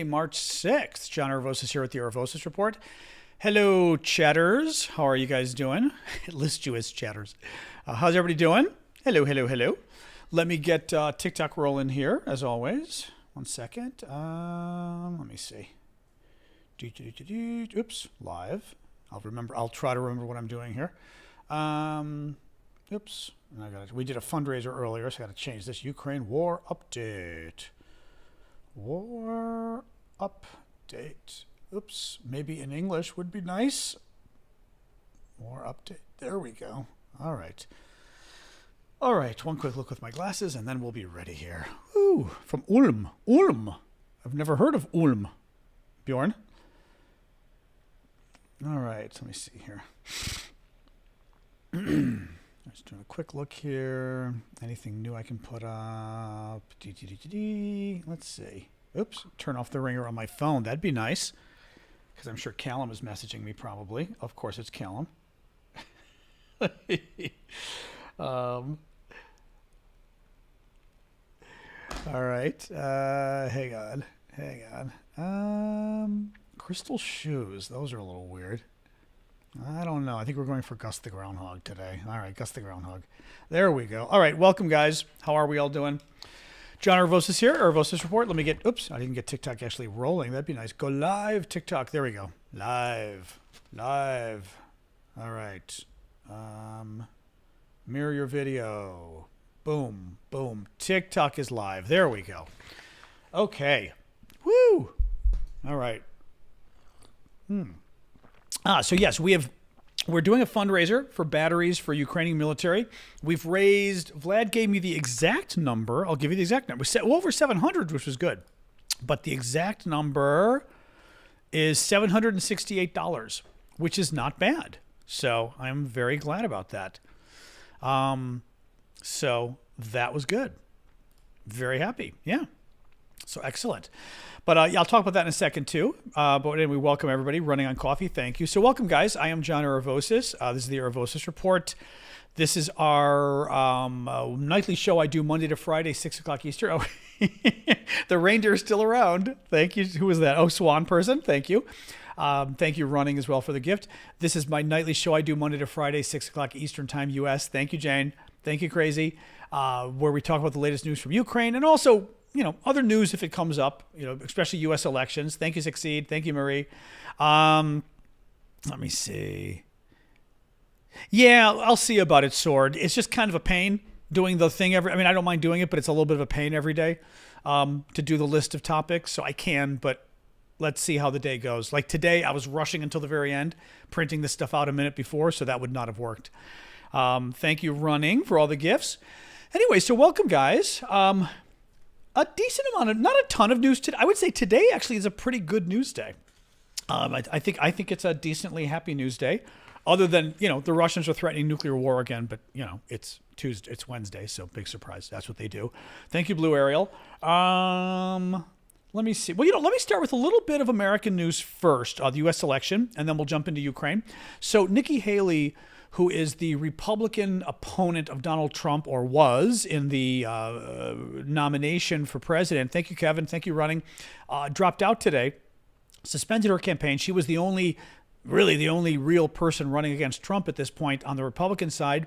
March 6th. John Aravosis here with the Aravosis Report. Hello, chatters. How are you guys doing? It lists you as chatters. How's everybody doing? Hello, hello, hello. Let me get TikTok rolling here, as always. One second. Let me see. Oops, live. I'll try to remember what I'm doing here. Oops. We did a fundraiser earlier, so I got to change this. Ukraine war update. War update. Oops. Maybe in English would be nice. War update. There we go. All right. All right. One quick look with my glasses, and then we'll be ready here. Ooh, from Ulm. Ulm. I've never heard of Ulm. Bjorn? All right. Let me see here. Just doing a quick look here. Anything new I can put up? Let's see. Oops. Turn off the ringer on my phone. That'd be nice. Because I'm sure Callum is messaging me probably. Of course it's Callum. All right. Hang on. Hang on. Crystal shoes. Those are a little weird. I don't know. I think we're going for Gus the Groundhog today. All right, Gus the Groundhog. There we go. All right, welcome, guys. How are we all doing? John Aravosis here, Aravosis Report. Let me get, oops, I didn't get TikTok actually rolling. That'd be nice. Go live, TikTok. There we go. Live. Live. All right. Mirror your video. Boom, boom. TikTok is live. There we go. Okay. Woo. All right. So yes, we're doing a fundraiser for batteries for Ukrainian military. We've raised, Vlad gave me the exact number. I'll give you the exact number. Well, over 700, which was good. But the exact number is $768, which is not bad. So I'm very glad about that. So that was good. Very happy. Yeah. So excellent. But I'll talk about that in a second too. But anyway, welcome everybody. Running on coffee. Thank you. So welcome, guys. I am John Aravosis. This is the Aravosis Report. This is our nightly show I do Monday to Friday, 6 o'clock Eastern. Oh, the reindeer is still around. Thank you. Who was that? Oh, Swan person. Thank you. Thank you, Running, as well, for the gift. This is my nightly show I do Monday to Friday, 6 o'clock Eastern Time, U.S. Thank you, Jane. Thank you, Crazy. Where we talk about the latest news from Ukraine and also, other news if it comes up, especially U.S. elections. Thank you, Succeed. Thank you, Marie. Let me see. Yeah, I'll see about it, Sword. It's just kind of a pain doing the thing I don't mind doing it, but it's a little bit of a pain every day to do the list of topics. So I can, but let's see how the day goes. Like today, I was rushing until the very end, printing this stuff out a minute before, so that would not have worked. Thank you, Running, for all the gifts. Anyway, so welcome, guys. A decent amount not a ton of news today. I would say today actually is a pretty good news day. I think it's a decently happy news day, other than the Russians are threatening nuclear war again. But it's Tuesday, it's Wednesday, so big surprise. That's what they do. Thank you, Blue Ariel. Let me see. Well, let me start with a little bit of American news first, the U.S. election, and then we'll jump into Ukraine. So Nikki Haley, who is the Republican opponent of Donald Trump, or was in the nomination for president. Thank you, Kevin. Thank you, Running. Dropped out today, suspended her campaign. She was the only real person running against Trump at this point on the Republican side.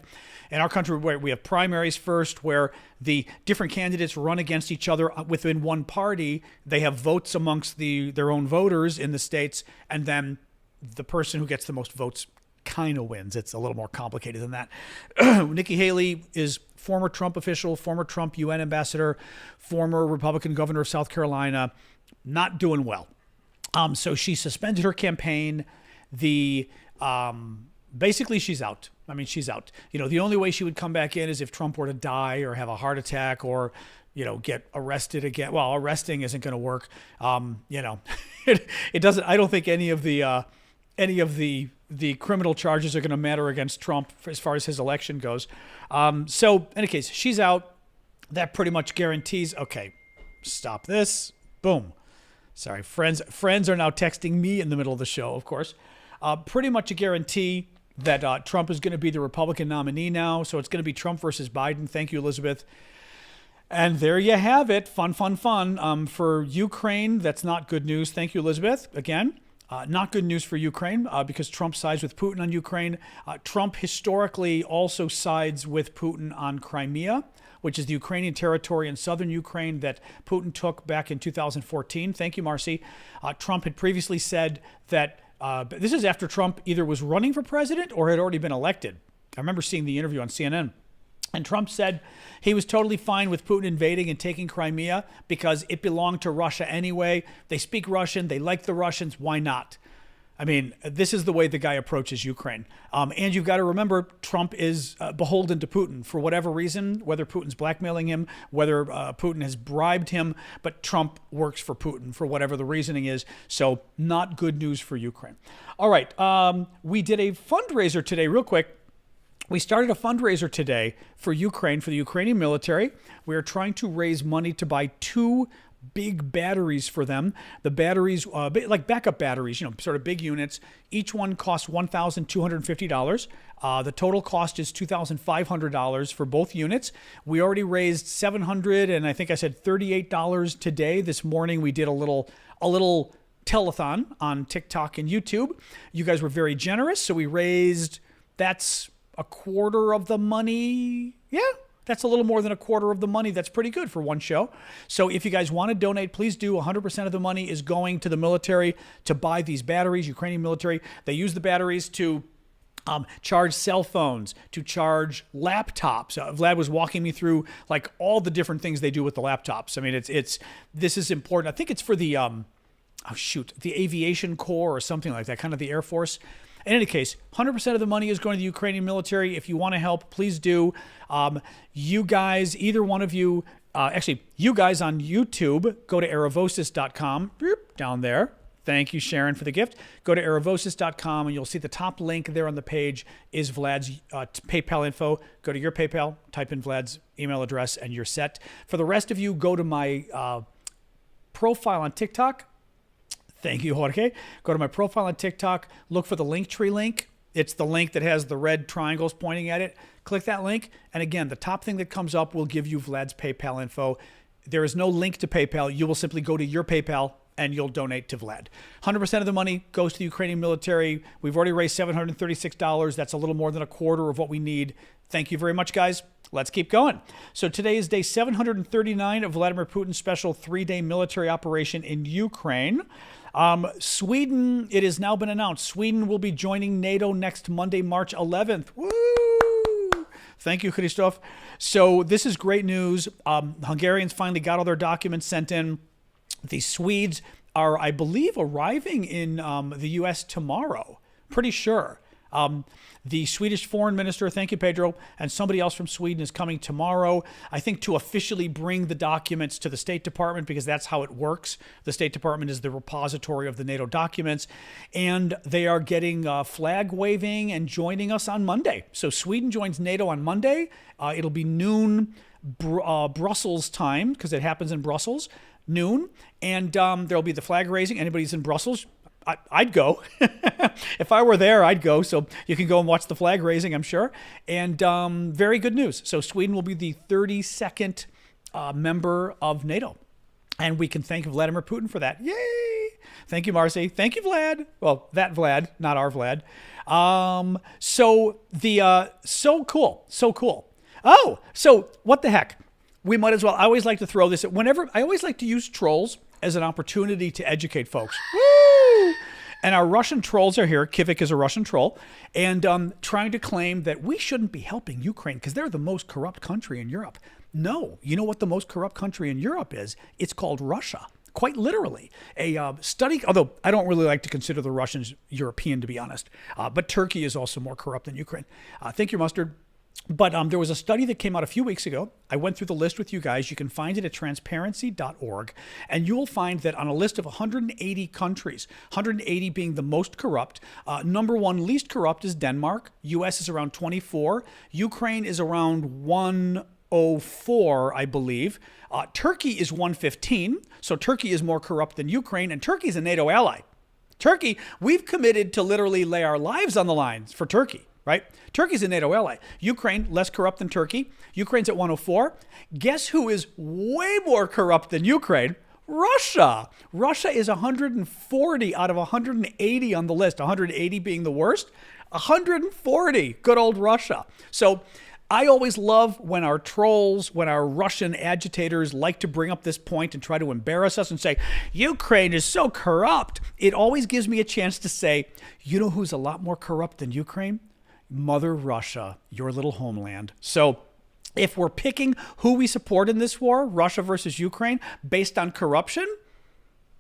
In our country, where we have primaries first, where the different candidates run against each other within one party. They have votes amongst their own voters in the states, and then the person who gets the most votes kind of wins. It's a little more complicated than that. Nikki Haley is former Trump official, former Trump UN ambassador, former Republican governor of South Carolina, not doing well. So she suspended her campaign. Basically she's out. She's out. The only way she would come back in is if Trump were to die or have a heart attack or, get arrested again. Well, arresting isn't going to work. It doesn't, I don't think any of the criminal charges are going to matter against Trump as far as his election goes. So in any case, she's out. That pretty much guarantees, okay, stop this. Boom. Sorry, friends are now texting me in the middle of the show, of course. Pretty much a guarantee that Trump is going to be the Republican nominee now. So it's going to be Trump versus Biden. Thank you, Elizabeth. And there you have it. Fun, fun, fun. For Ukraine, that's not good news. Thank you, Elizabeth. Again, not good news for Ukraine because Trump sides with Putin on Ukraine. Trump historically also sides with Putin on Crimea, which is the Ukrainian territory in southern Ukraine that Putin took back in 2014. Thank you, Marcy. Trump had previously said that this is after Trump either was running for president or had already been elected. I remember seeing the interview on CNN. And Trump said he was totally fine with Putin invading and taking Crimea because it belonged to Russia anyway. They speak Russian. They like the Russians. Why not? I mean, this is the way the guy approaches Ukraine. And you've got to remember, Trump is beholden to Putin for whatever reason, whether Putin's blackmailing him, whether Putin has bribed him, but Trump works for Putin for whatever the reasoning is. So not good news for Ukraine. All right. We did a fundraiser today, real quick. We started a fundraiser today for Ukraine, for the Ukrainian military. We are trying to raise money to buy 2 big batteries for them. The batteries, like backup batteries, sort of big units. Each one costs $1,250. The total cost is $2,500 for both units. We already raised $700 and I think I said $38 today. This morning we did a little telethon on TikTok and YouTube. You guys were very generous, so we raised, that's a quarter of the money. Yeah, that's a little more than a quarter of the money. That's pretty good for one show. So if you guys want to donate, please do. 100% of the money is going to the military to buy these batteries, Ukrainian military. They use the batteries to charge cell phones, to charge laptops. Vlad was walking me through like all the different things they do with the laptops. I mean, this is important. I think it's for the, the Aviation Corps or something like that, kind of the Air Force. In any case, 100% of the money is going to the Ukrainian military. If you want to help, please do. You guys, either one of you, you guys on YouTube, go to aravosis.com, down there. Thank you, Sharon, for the gift. Go to aravosis.com and you'll see the top link there on the page is Vlad's PayPal info. Go to your PayPal, type in Vlad's email address, and you're set. For the rest of you, go to my profile on TikTok. Thank you, Jorge. Go to my profile on TikTok. Look for the Linktree link. It's the link that has the red triangles pointing at it. Click that link. And again, the top thing that comes up will give you Vlad's PayPal info. There is no link to PayPal. You will simply go to your PayPal and you'll donate to Vlad. 100% of the money goes to the Ukrainian military. We've already raised $736. That's a little more than a quarter of what we need. Thank you very much, guys. Let's keep going. So today is day 739 of Vladimir Putin's special 3-day military operation in Ukraine. Sweden, it has now been announced, Sweden will be joining NATO next Monday, March 11th. Woo! Thank you, Christoph. So this is great news. Hungarians finally got all their documents sent in. The Swedes are, I believe, arriving in the U.S. tomorrow. Pretty sure. The Swedish foreign minister, thank you, Pedro, and somebody else from Sweden is coming tomorrow, I think, to officially bring the documents to the State Department, because that's how it works. The State Department is the repository of the NATO documents, and they are getting flag waving and joining us on Monday. So Sweden joins NATO on Monday. It'll be noon Brussels time, because it happens in Brussels, noon, and there'll be the flag raising. Anybody's in Brussels, I'd go. If I were there, I'd go. So you can go and watch the flag raising, I'm sure. And very good news. So Sweden will be the 32nd member of NATO. And we can thank Vladimir Putin for that. Yay! Thank you, Marcy. Thank you, Vlad. Well, that Vlad, not our Vlad. So cool. So cool. Oh, so what the heck? We might as well. I always like to throw this at I always like to use trolls as an opportunity to educate folks. Woo! And our Russian trolls are here. Kivik is a Russian troll, and trying to claim that we shouldn't be helping Ukraine because they're the most corrupt country in Europe. No, you know what the most corrupt country in Europe is? It's called Russia. Quite literally. A study, although I don't really like to consider the Russians European, to be honest, but Turkey is also more corrupt than Ukraine. Thank you, Mustard. But there was a study that came out a few weeks ago. I went through the list with you guys. You can find it at transparency.org. And you will find that on a list of 180 countries, 180 being the most corrupt, number one least corrupt is Denmark. US is around 24. Ukraine is around 104, I believe. Turkey is 115. So Turkey is more corrupt than Ukraine. And Turkey is a NATO ally. Turkey, we've committed to literally lay our lives on the lines for Turkey. right? Turkey's a NATO ally. Ukraine, less corrupt than Turkey. Ukraine's at 104. Guess who is way more corrupt than Ukraine? Russia. Russia is 140 out of 180 on the list, 180 being the worst. 140, good old Russia. So I always love when our trolls, when our Russian agitators like to bring up this point and try to embarrass us and say, Ukraine is so corrupt. It always gives me a chance to say, you know who's a lot more corrupt than Ukraine? Mother Russia, your little homeland. So if we're picking who we support in this war, Russia versus Ukraine, based on corruption,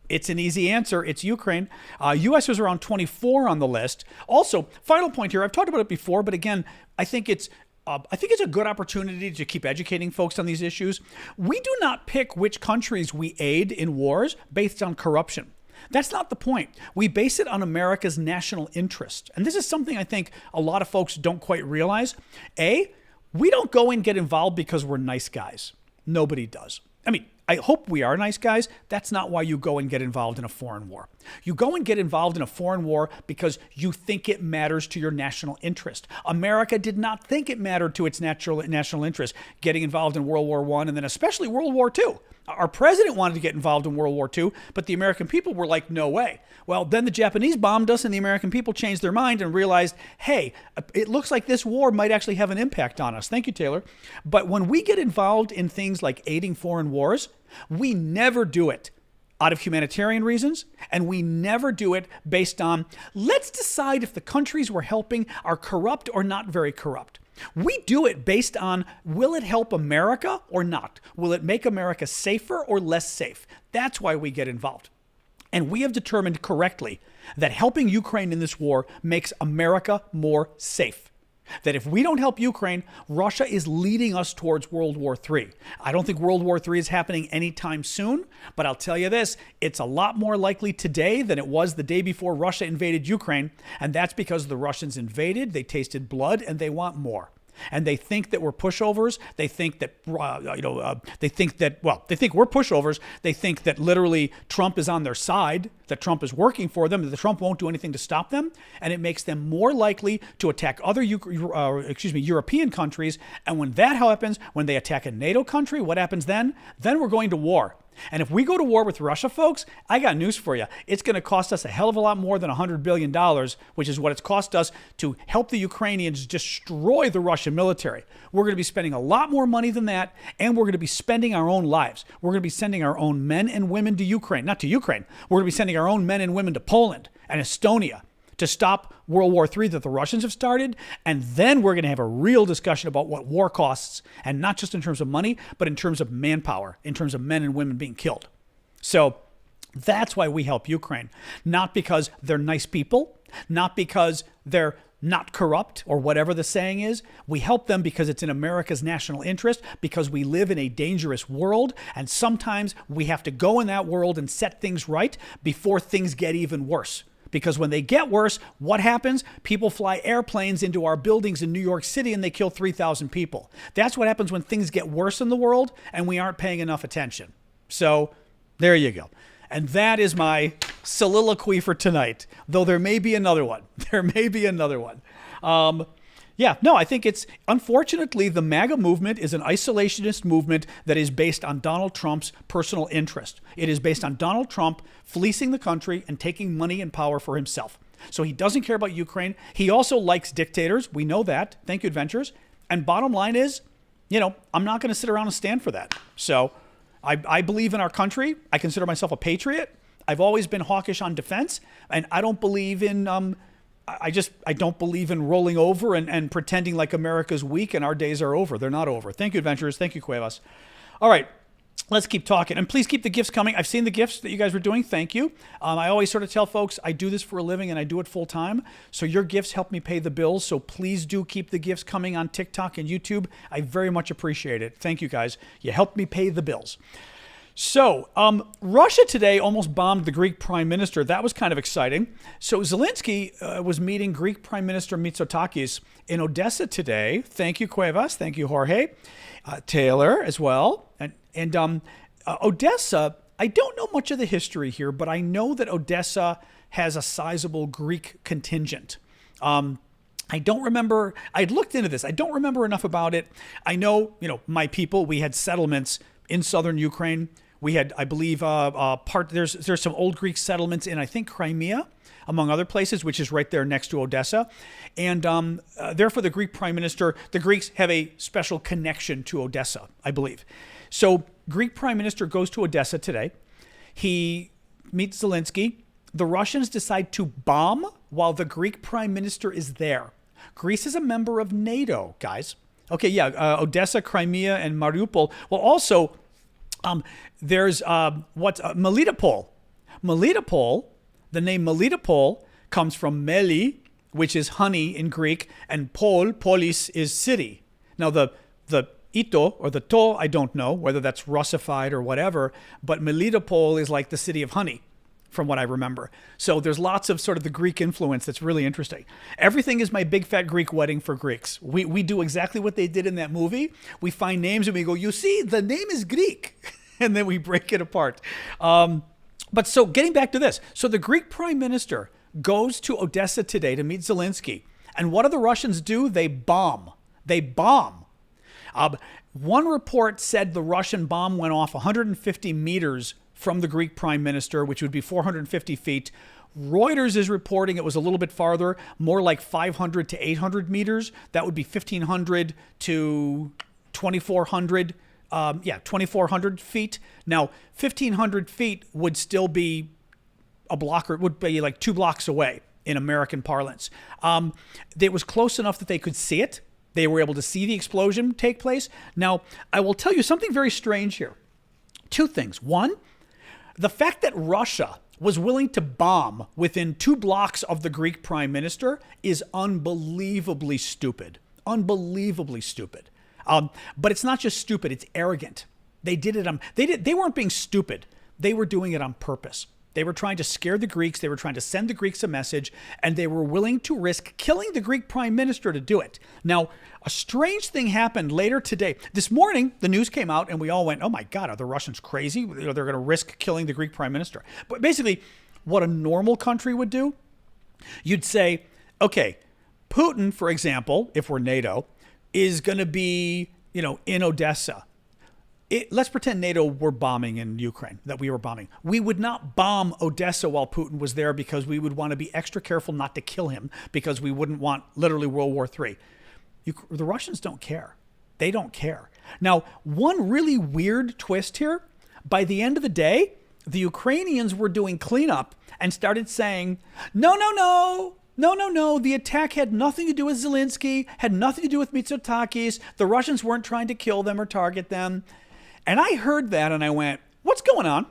it's an easy answer. It's Ukraine. U.S. was around 24 on the list. Also, final point here. I've talked about it before, but again, I think it's a good opportunity to keep educating folks on these issues. We do not pick which countries we aid in wars based on corruption. That's not the point. We base it on America's national interest. And this is something I think a lot of folks don't quite realize. We don't go and get involved because we're nice guys. Nobody does. I mean, I hope we are nice guys. That's not why you go and get involved in a foreign war. You go and get involved in a foreign war because you think it matters to your national interest. America did not think it mattered to its national interest getting involved in World War I and then especially World War II. Our president wanted to get involved in World War II, but the American people were like, no way. Well, then the Japanese bombed us and the American people changed their mind and realized, hey, it looks like this war might actually have an impact on us. Thank you, Taylor. But when we get involved in things like aiding foreign wars, we never do it out of humanitarian reasons, and we never do it based on, let's decide if the countries we're helping are corrupt or not very corrupt. We do it based on, will it help America or not? Will it make America safer or less safe? That's why we get involved. And we have determined correctly that helping Ukraine in this war makes America more safe. That if we don't help Ukraine, Russia is leading us towards World War III. I don't think World War III is happening anytime soon, but I'll tell you this, it's a lot more likely today than it was the day before Russia invaded Ukraine, and that's because the Russians invaded, they tasted blood, and they want more. And they think that we're pushovers. They think that, they think we're pushovers. They think that literally Trump is on their side, that Trump is working for them, that Trump won't do anything to stop them. And it makes them more likely to attack other European countries. And when that happens, when they attack a NATO country, what happens then? Then we're going to war. And if we go to war with Russia, folks, I got news for you. It's going to cost us a hell of a lot more than $100 billion, which is what it's cost us to help the Ukrainians destroy the Russian military. We're going to be spending a lot more money than that, and we're going to be spending our own lives. We're going to be sending our own men and women to Ukraine. Not to Ukraine. We're going to be sending our own men and women to Poland and Estonia to stop World War III that the Russians have started. And then we're going to have a real discussion about what war costs, and not just in terms of money, but in terms of manpower, in terms of men and women being killed. So that's why we help Ukraine. Not because they're nice people, not because they're not corrupt or whatever the saying is. We help them because it's in America's national interest, because we live in a dangerous world, and sometimes we have to go in that world and set things right before things get even worse. Because when they get worse, what happens? People fly airplanes into our buildings in New York City and they kill 3,000 people. That's what happens when things get worse in the world and we aren't paying enough attention. So there you go. And that is my soliloquy for tonight, though there may be another one. I think it's, unfortunately, the MAGA movement is an isolationist movement that is based on Donald Trump's personal interest. It is based on Donald Trump fleecing the country and taking money and power for himself. So he doesn't care about Ukraine. He also likes dictators. We know that. Thank you, Adventures. And bottom line is, I'm not going to sit around and stand for that. So I believe in our country. I consider myself a patriot. I've always been hawkish on defense, and I don't believe in I don't believe in rolling over and pretending like America's weak and our days are over. They're not over. Thank you, Adventurers. Thank you, Cuevas. All right, let's keep talking. And please keep the gifts coming. I've seen the gifts that you guys were doing. Thank you. I always sort of tell folks I do this for a living and I do it full time. So your gifts help me pay the bills. So please do keep the gifts coming on TikTok and YouTube. I very much appreciate it. Thank you, guys. You helped me pay the bills. So, Russia today almost bombed the Greek prime minister. That was kind of exciting. So Zelensky was meeting Greek Prime Minister Mitsotakis in Odessa today. Thank you, Cuevas. Thank you, Jorge. Taylor as well. And Odessa, I don't know much of the history here, but I know that Odessa has a sizable Greek contingent. I don't remember. I'd looked into this. I don't remember enough about it. I know, my people, we had settlements in southern Ukraine. We had, I believe, there's some old Greek settlements in, I think, Crimea, among other places, which is right there next to Odessa. And therefore, the Greek prime minister, the Greeks have a special connection to Odessa, I believe. So Greek prime minister goes to Odessa today. He meets Zelensky. The Russians decide to bomb while the Greek prime minister is there. Greece is a member of NATO, guys. Okay, yeah, Odessa, Crimea, and Mariupol. Well, also, there's Melitopol. Melitopol, the name Melitopol comes from meli, which is honey in Greek, and polis is city. Now, the ito or the to, I don't know whether that's Russified or whatever, but Melitopol is like the city of honey, from what I remember. So there's lots of sort of the Greek influence that's really interesting. Everything is my big fat Greek wedding for Greeks. We do exactly what they did in that movie. We find names and we go, you see, the name is Greek. And then we break it apart. But so getting back to this. So the Greek prime minister goes to Odessa today to meet Zelensky. And what do the Russians do? They bomb. They bomb. One report said the Russian bomb went off 150 meters from the Greek prime minister, which would be 450 feet. Reuters is reporting it was a little bit farther, more like 500 to 800 meters. That would be 1,500 to 2,400. 2,400 feet. Now, 1,500 feet would still be a block, or it would be like 2 blocks away in American parlance. It was close enough that they could see it. They were able to see the explosion take place. Now, I will tell you something very strange here. 2 things. One, the fact that Russia was willing to bomb within 2 blocks of the Greek prime minister is unbelievably stupid. Unbelievably stupid. But it's not just stupid, it's arrogant. They did it they weren't being stupid. They were doing it on purpose. They were trying to scare the Greeks. They were trying to send the Greeks a message, and they were willing to risk killing the Greek prime minister to do it. Now, a strange thing happened later today. This morning, the news came out, and we all went, oh my God, are the Russians crazy? They're going to risk killing the Greek prime minister. But basically, what a normal country would do, you'd say, okay, Putin, for example, if we're NATO, is going to be, in Odessa. Let's pretend NATO were bombing in Ukraine, that we were bombing. We would not bomb Odessa while Putin was there because we would want to be extra careful not to kill him because we wouldn't want literally World War III. The Russians don't care. They don't care. Now, one really weird twist here, by the end of the day, the Ukrainians were doing cleanup and started saying, no, the attack had nothing to do with Zelensky, had nothing to do with Mitsotakis. The Russians weren't trying to kill them or target them. And I heard that and I went, what's going on?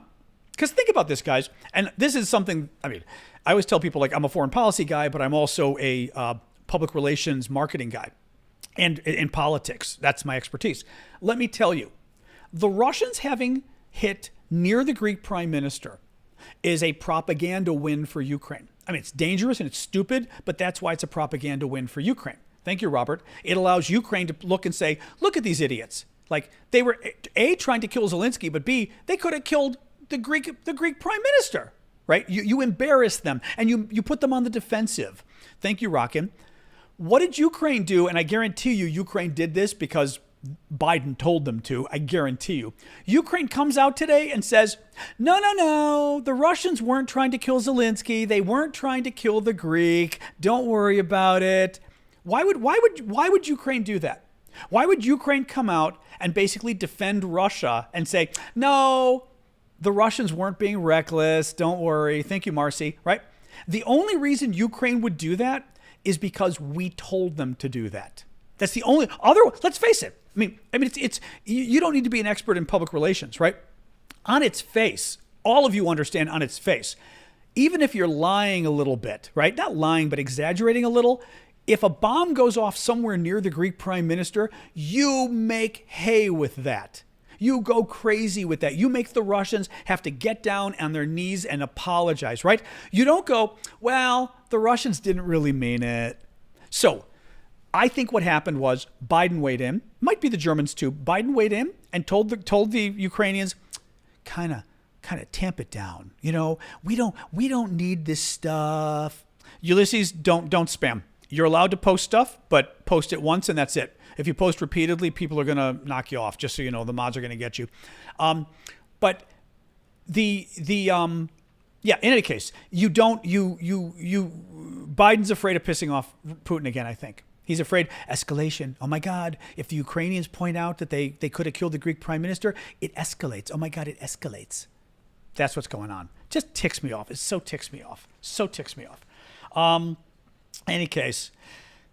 Because think about this, guys. And this is something, I always tell people, like, I'm a foreign policy guy, but I'm also a public relations marketing guy. And in politics, that's my expertise. Let me tell you, the Russians having hit near the Greek prime minister is a propaganda win for Ukraine. It's dangerous and it's stupid, but that's why it's a propaganda win for Ukraine. Thank you, Robert. It allows Ukraine to look and say, look at these idiots. Like, they were, A, trying to kill Zelensky, but B, they could have killed the Greek prime minister, right? You embarrassed them and you put them on the defensive. Thank you, Rockin. What did Ukraine do? And I guarantee you, Ukraine did this because Biden told them to. I guarantee you. Ukraine comes out today and says, no, the Russians weren't trying to kill Zelensky. They weren't trying to kill the Greek. Don't worry about it. Why would Ukraine do that? Why would Ukraine come out and basically defend Russia and say, no, the Russians weren't being reckless. Don't worry. Thank you, Marcy. Right? The only reason Ukraine would do that is because we told them to do that. That's the only other. Let's face it. It's you don't need to be an expert in public relations, right? On its face, all of you understand on its face, even if you're lying a little bit, right? Not lying, but exaggerating a little. If a bomb goes off somewhere near the Greek prime minister, you make hay with that. You go crazy with that. You make the Russians have to get down on their knees and apologize, right? You don't go, well, the Russians didn't really mean it. So I think what happened was Biden weighed in, might be the Germans too. Biden weighed in and told the Ukrainians, kind of tamp it down. We don't need this stuff. Ulysses, don't spam. You're allowed to post stuff, but post it once and that's it. If you post repeatedly, people are going to knock you off. Just so you know, the mods are going to get you. But yeah. In any case, Biden's afraid of pissing off Putin again. I think he's afraid escalation. Oh my God! If the Ukrainians point out that they could have killed the Greek prime minister, it escalates. Oh my God! It escalates. That's what's going on. Just ticks me off. It so ticks me off. So ticks me off. Any case,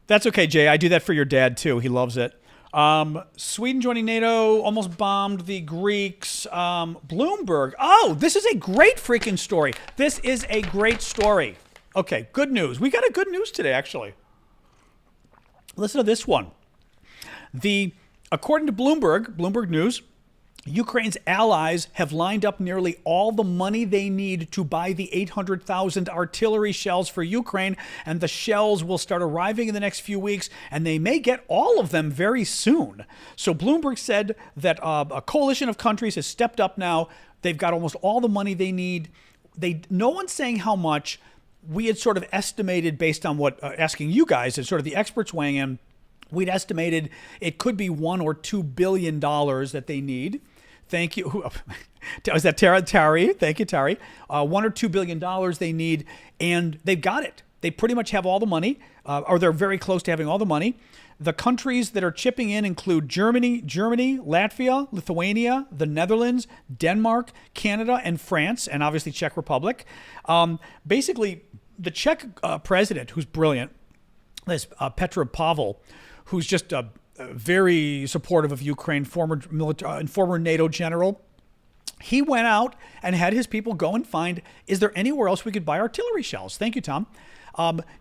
that's okay, Jay. I do that for your dad too. He loves it. Sweden joining NATO almost bombed the Greeks. Bloomberg. Oh, this is a great freaking story. This is a great story. Okay, good news. We got a good news today, actually. Listen to this one. According to Bloomberg News, Ukraine's allies have lined up nearly all the money they need to buy the 800,000 artillery shells for Ukraine, and the shells will start arriving in the next few weeks, and they may get all of them very soon. So Bloomberg said that a coalition of countries has stepped up now. They've got almost all the money they need. No one's saying how much. We had sort of estimated based on what, asking you guys, as sort of the experts weighing in, we'd estimated it could be $1 or $2 billion that they need. Thank you. Is that Tari? Thank you, Tari. $1 or $2 billion they need, and they've got it. They pretty much have all the money, or they're very close to having all the money. The countries that are chipping in include Germany, Latvia, Lithuania, the Netherlands, Denmark, Canada, and France, and obviously Czech Republic. Basically, the Czech president, who's brilliant, this Petr Pavel, who's just very supportive of Ukraine, former NATO general. He went out and had his people go and find, is there anywhere else we could buy artillery shells? Thank you, Tom.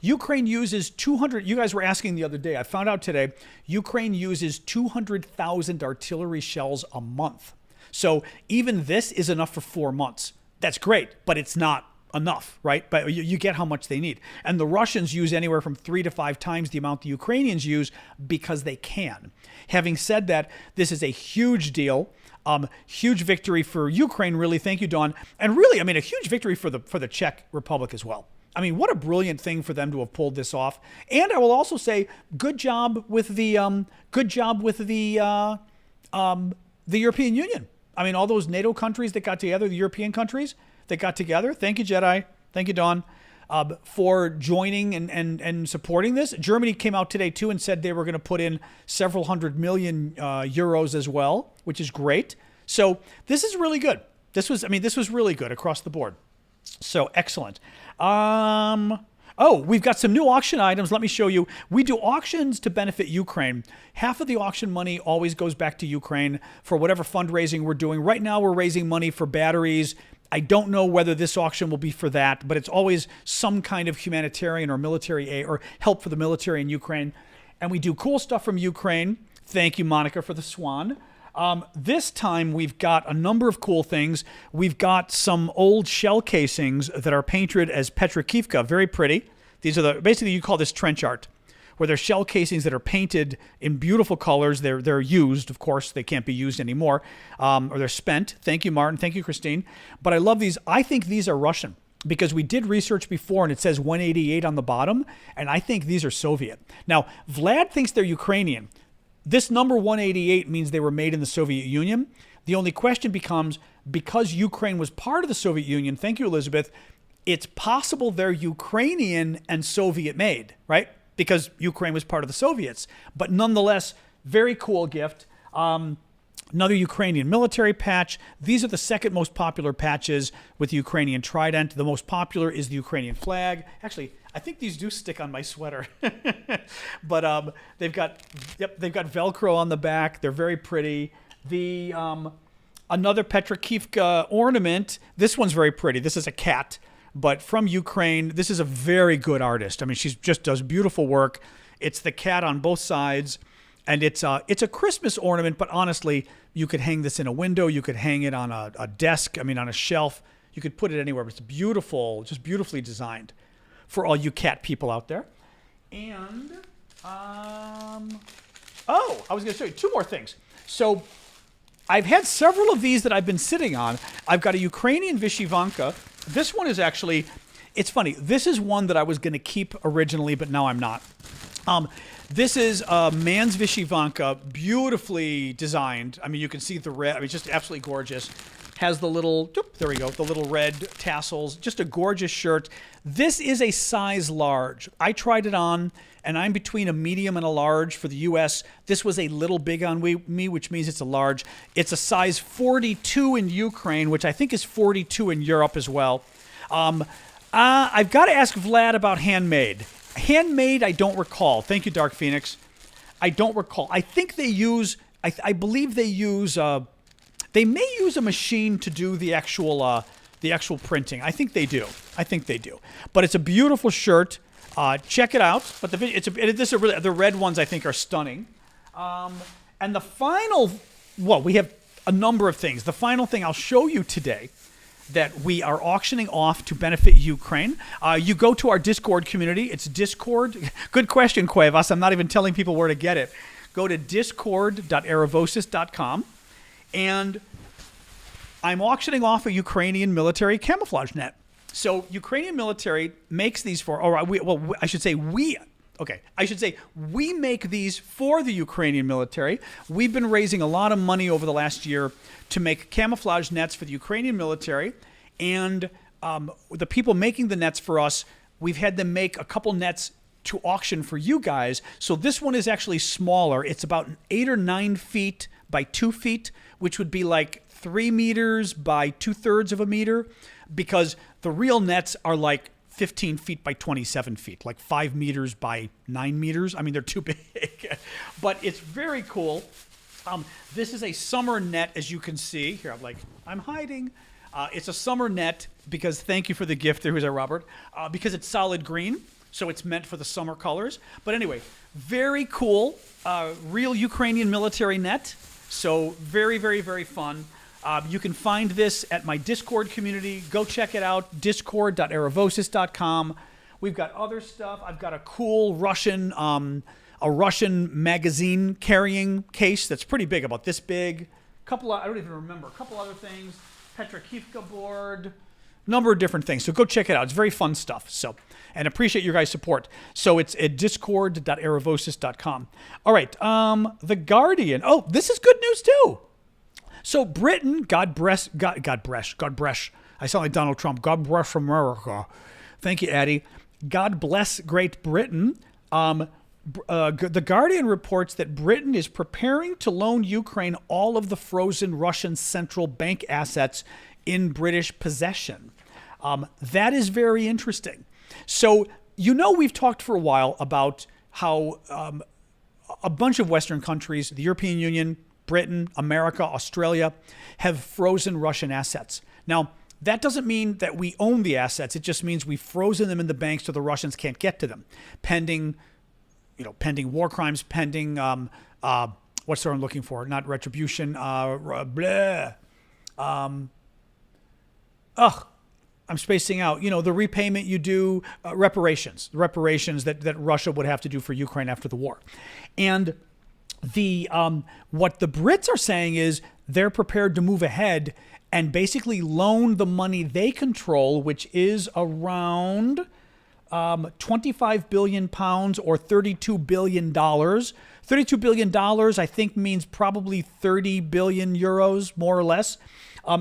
Ukraine uses 200, you guys were asking the other day, I found out today, Ukraine uses 200,000 artillery shells a month. So even this is enough for 4 months. That's great, but it's not enough, right? But you get how much they need. And the Russians use anywhere from 3 to 5 times the amount the Ukrainians use because they can. Having said that, this is a huge deal. Huge victory for Ukraine, really. Thank you, Dawn. And really, I mean, a huge victory for the Czech Republic as well. I mean, what a brilliant thing for them to have pulled this off. And I will also say, good job with the European Union. I mean, all those NATO countries that got together, the European countries that got together. Thank you, Jedi. Thank you, Dawn, for joining and supporting this. Germany came out today too and said they were going to put in several hundred million euros as well, which is great. So this is really good. This was really good across the board. So excellent. Oh, we've got some new auction items. Let me show you. We do auctions to benefit Ukraine. Half of the auction money always goes back to Ukraine for whatever fundraising we're doing. Right now, we're raising money for batteries. I don't know whether this auction will be for that, but it's always some kind of humanitarian or military aid or help for the military in Ukraine. And we do cool stuff from Ukraine. Thank you, Monica, for the swan. This time we've got a number of cool things. We've got some old shell casings that are painted as Petrokivka, very pretty. These are basically you call this trench art, where they're shell casings that are painted in beautiful colors. They're used, of course, they can't be used anymore, or they're spent. Thank you, Martin. Thank you, Christine. But I love these. I think these are Russian because we did research before and it says 188 on the bottom, and I think these are Soviet. Now, Vlad thinks they're Ukrainian. This number 188 means they were made in the Soviet Union. The only question becomes, because Ukraine was part of the Soviet Union, thank you, Elizabeth, it's possible they're Ukrainian and Soviet made, right? Because Ukraine was part of the Soviets. But nonetheless, very cool gift. Another Ukrainian military patch. These are the second most popular patches with the Ukrainian trident. The most popular is the Ukrainian flag. Actually, I think these do stick on my sweater. But they've got Velcro on the back. They're very pretty. Another Petrokivka ornament. This one's very pretty. This is a cat, but from Ukraine. This is a very good artist. I mean, she just does beautiful work. It's the cat on both sides. And it's a Christmas ornament, but honestly, you could hang this in a window. You could hang it on a desk. I mean, on a shelf. You could put it anywhere. But it's beautiful, just beautifully designed for all you cat people out there. And, I was going to show you 2 more things. So I've had several of these that I've been sitting on. I've got a Ukrainian Vyshyvanka. This one is actually, It's funny. This is one that I was going to keep originally, but now I'm not. This is Man's Vyshyvanka, beautifully designed. I mean, you can see the red. I mean, just absolutely gorgeous. Has the little, there we go, the little red tassels. Just a gorgeous shirt. This is a size large. I tried it on, and I'm between a medium and a large for the U.S. This was a little big on me, which means it's a large. It's a size 42 in Ukraine, which I think is 42 in Europe as well. I've got to ask Vlad about handmade. Handmade, I don't recall. Thank you, Dark Phoenix. I don't recall. I think they use, I believe they use, they may use a machine to do the actual printing. I think they do. But it's a beautiful shirt. Check it out. But the red ones I think are stunning. And the final, well, we have a number of things. The final thing I'll show you today that we are auctioning off to benefit Ukraine. You go to our Discord community. It's Discord. Good question, Cuevas. I'm not even telling people where to get it. Go to discord.aravosis.com. And I'm auctioning off a Ukrainian military camouflage net. So Ukrainian military makes these for, we make these for the Ukrainian military. We've been raising a lot of money over the last year to make camouflage nets for the Ukrainian military. And the people making the nets for us, we've had them make a couple nets to auction for you guys. So this one is actually smaller. It's about 8 or 9 feet by 2 feet, which would be like 3 meters by 2/3 of a meter, because the real nets are like 15 feet by 27 feet, like 5 meters by 9 meters. I mean, they're too big, but it's very cool. This is a summer net, as you can see. Here, I'm hiding. It's a summer net because, thank you for the gift there, who's our Robert, because it's solid green, so it's meant for the summer colors. But anyway, very cool, real Ukrainian military net. So very, very, very fun. You can find this at my Discord community. Go check it out, discord.aravosis.com. We've got other stuff. I've got a cool Russian magazine carrying case that's pretty big, about this big. I don't even remember. A couple other things. Petrakivka board. Number of different things. So go check it out. It's very fun stuff. And appreciate your guys' support. So it's at discord.aravosis.com. All right. The Guardian. Oh, this is good news too. So Britain, God bless. I sound like Donald Trump. God bless America. Thank you, Addie. God bless Great Britain. The Guardian reports that Britain is preparing to loan Ukraine all of the frozen Russian central bank assets in British possession. That is very interesting. So, we've talked for a while about how a bunch of Western countries, the European Union, Britain, America, Australia, have frozen Russian assets. Now, that doesn't mean that we own the assets. It just means we've frozen them in the banks so the Russians can't get to them, pending war crimes, pending what's the word I'm looking for? Not retribution. I'm spacing out. The repayment you do, reparations that Russia would have to do for Ukraine after the war, and what the Brits are saying is they're prepared to move ahead and basically loan the money they control, which is around 25 billion pounds or $32 billion. $32 billion, I think, means probably 30 billion euros, more or less.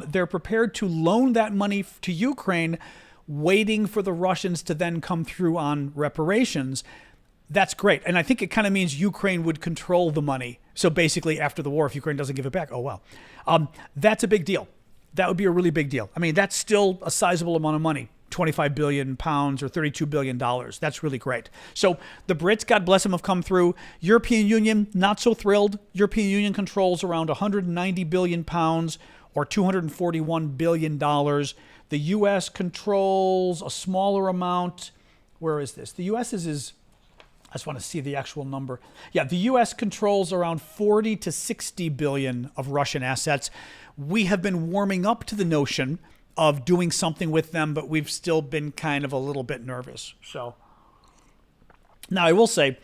They're prepared to loan that money to Ukraine, waiting for the Russians to then come through on reparations. That's great. And I think it kind of means Ukraine would control the money. So basically, after the war, if Ukraine doesn't give it back, oh, well. That's a big deal. That would be a really big deal. I mean, that's still a sizable amount of money. 25 billion pounds or $32 billion. That's really great. So the Brits, God bless them, have come through. European Union, not so thrilled. European Union controls around 190 billion pounds or $241 billion. The U.S. controls a smaller amount. Where is this? The U.S. is I just want to see the actual number. Yeah, the U.S. controls around 40 to 60 billion of Russian assets. We have been warming up to the notion of doing something with them, but we've still been kind of a little bit nervous. So now I will say,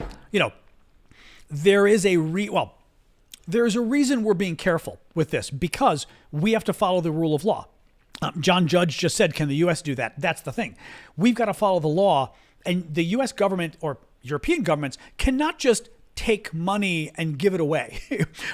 there is a reason we're being careful with this, because we have to follow the rule of law. John Judge just said, can the U.S. do that? That's the thing. We've got to follow the law. And the U.S. government or European governments cannot just take money and give it away.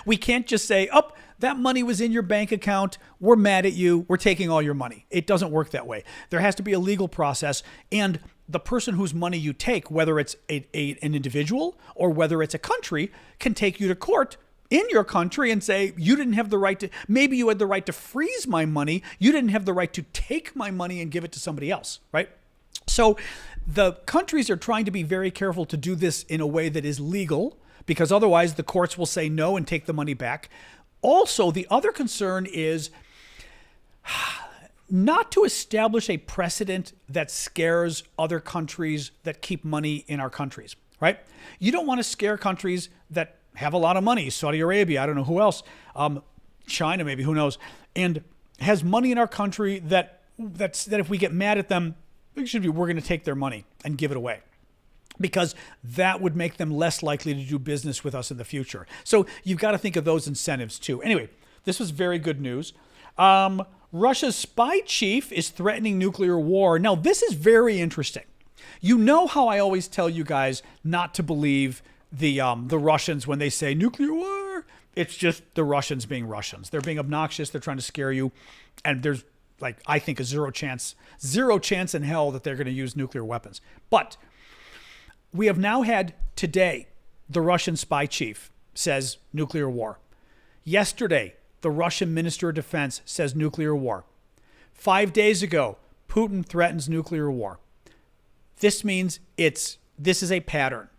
We can't just say, oh, that money was in your bank account. We're mad at you. We're taking all your money. It doesn't work that way. There has to be a legal process. And the person whose money you take, whether it's an individual or whether it's a country, can take you to court in your country and say, you didn't have the right to, maybe you had the right to freeze my money. You didn't have the right to take my money and give it to somebody else, right? So the countries are trying to be very careful to do this in a way that is legal, because otherwise the courts will say no and take the money back. Also, the other concern is not to establish a precedent that scares other countries that keep money in our countries, right? You don't want to scare countries that have a lot of money, Saudi Arabia, I don't know who else, China maybe, who knows, and has money in our country that if we get mad at them, we're going to take their money and give it away, because that would make them less likely to do business with us in the future. So you've got to think of those incentives too. Anyway, this was very good news. Russia's spy chief is threatening nuclear war. Now, this is very interesting. You know how I always tell you guys not to believe the Russians when they say nuclear war. It's just the Russians being Russians. They're being obnoxious. They're trying to scare you. And there's, like, I think a zero chance in hell that they're going to use nuclear weapons. But we have now had today, the Russian spy chief says nuclear war. Yesterday, the Russian Minister of Defense says nuclear war. 5 days ago, Putin threatens nuclear war. This means this is a pattern.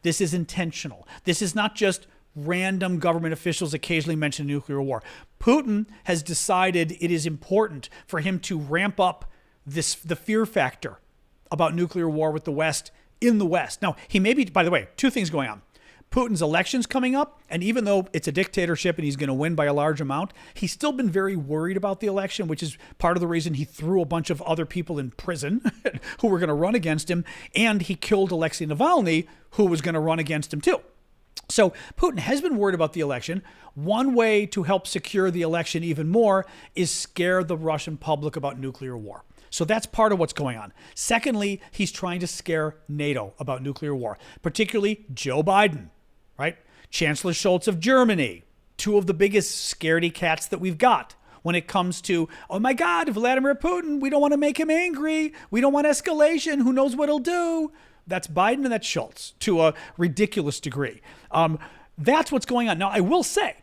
This is intentional. This is not just random government officials occasionally mention nuclear war. Putin has decided it is important for him to ramp up the fear factor about nuclear war with the West in the West. Now, he may be, by the way, two things going on. Putin's election's coming up, and even though it's a dictatorship and he's going to win by a large amount, he's still been very worried about the election, which is part of the reason he threw a bunch of other people in prison who were going to run against him, and he killed Alexei Navalny, who was going to run against him too. So Putin has been worried about the election. One way to help secure the election even more is scare the Russian public about nuclear war. So that's part of what's going on. Secondly, he's trying to scare NATO about nuclear war, particularly Joe Biden, right? Chancellor Scholz of Germany, two of the biggest scaredy cats that we've got when it comes to, oh my God, Vladimir Putin, we don't want to make him angry. We don't want escalation. Who knows what he'll do? That's Biden and that's Scholz to a ridiculous degree. That's what's going on. Now, I will say,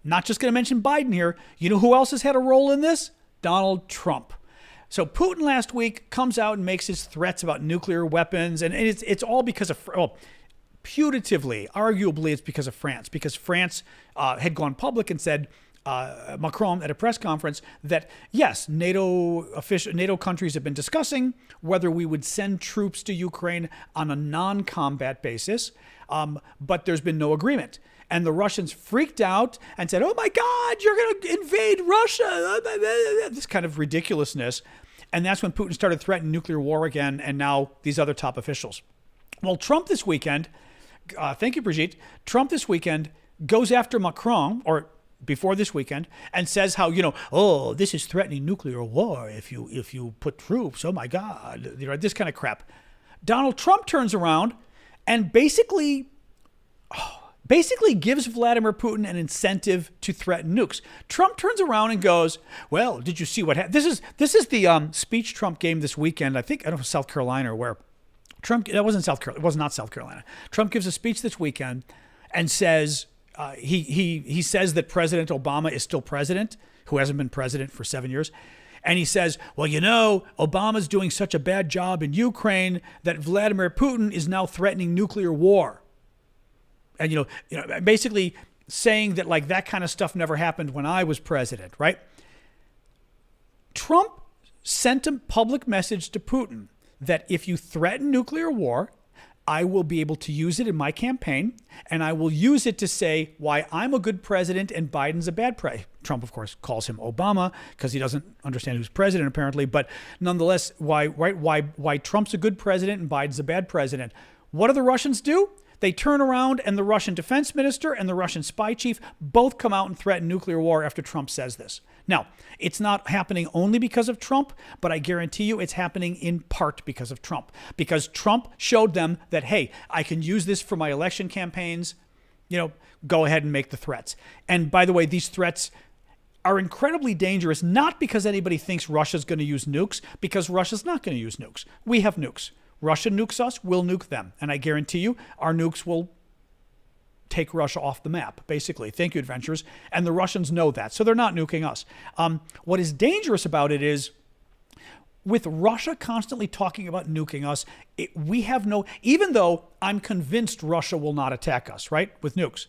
not just going to mention Biden here. You know who else has had a role in this? Donald Trump. So Putin last week comes out and makes his threats about nuclear weapons, and it's all because of, putatively, arguably, it's because of France, because France had gone public and said, Macron at a press conference, that yes, NATO countries have been discussing whether we would send troops to Ukraine on a non-combat basis, but there's been no agreement. And the Russians freaked out and said, oh my God, you're going to invade Russia. This kind of ridiculousness. And that's when Putin started threatening nuclear war again, and now these other top officials. Well, Trump this weekend, thank you, Brigitte, Trump this weekend goes after Macron, or before this weekend, and says how, oh, this is threatening nuclear war if you put troops, oh my God, this kind of crap. Donald Trump turns around and basically gives Vladimir Putin an incentive to threaten nukes. Trump turns around and goes, well, did you see what happened? This is the speech Trump gave this weekend. I don't know if it was South Carolina or where. That wasn't South Carolina. It was not South Carolina. Trump gives a speech this weekend and says, he says that President Obama is still president, who hasn't been president for 7 years. And he says, well, Obama's doing such a bad job in Ukraine that Vladimir Putin is now threatening nuclear war. And, basically saying that like that kind of stuff never happened when I was president, right? Trump sent a public message to Putin that if you threaten nuclear war, I will be able to use it in my campaign, and I will use it to say why I'm a good president and Biden's a bad president. Trump, of course, calls him Obama because he doesn't understand who's president, apparently. But nonetheless, why Trump's a good president and Biden's a bad president. What do the Russians do? they turn around and the Russian defense minister and the Russian spy chief both come out and threaten nuclear war after Trump says this. Now, it's not happening only because of Trump, but I guarantee you it's happening in part because of Trump. Because Trump showed them that, hey, I can use this for my election campaigns. Go ahead and make the threats. And by the way, these threats are incredibly dangerous, not because anybody thinks Russia's going to use nukes, because Russia's not going to use nukes. We have nukes. Russia nukes us, we'll nuke them. And I guarantee you our nukes will take Russia off the map, basically. Thank you, adventurers. And the Russians know that, so they're not nuking us. What is dangerous about it is, with Russia constantly talking about nuking us, we have no, even though I'm convinced Russia will not attack us, right, with nukes,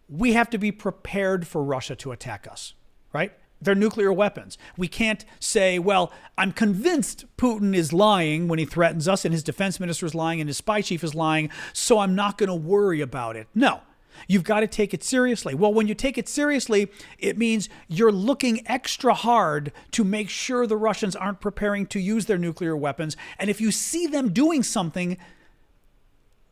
we have to be prepared for Russia to attack us, right? They're nuclear weapons. We can't say, well, I'm convinced Putin is lying when he threatens us and his defense minister is lying and his spy chief is lying, so I'm not going to worry about it. No, you've got to take it seriously. Well, when you take it seriously, it means you're looking extra hard to make sure the Russians aren't preparing to use their nuclear weapons. And if you see them doing something,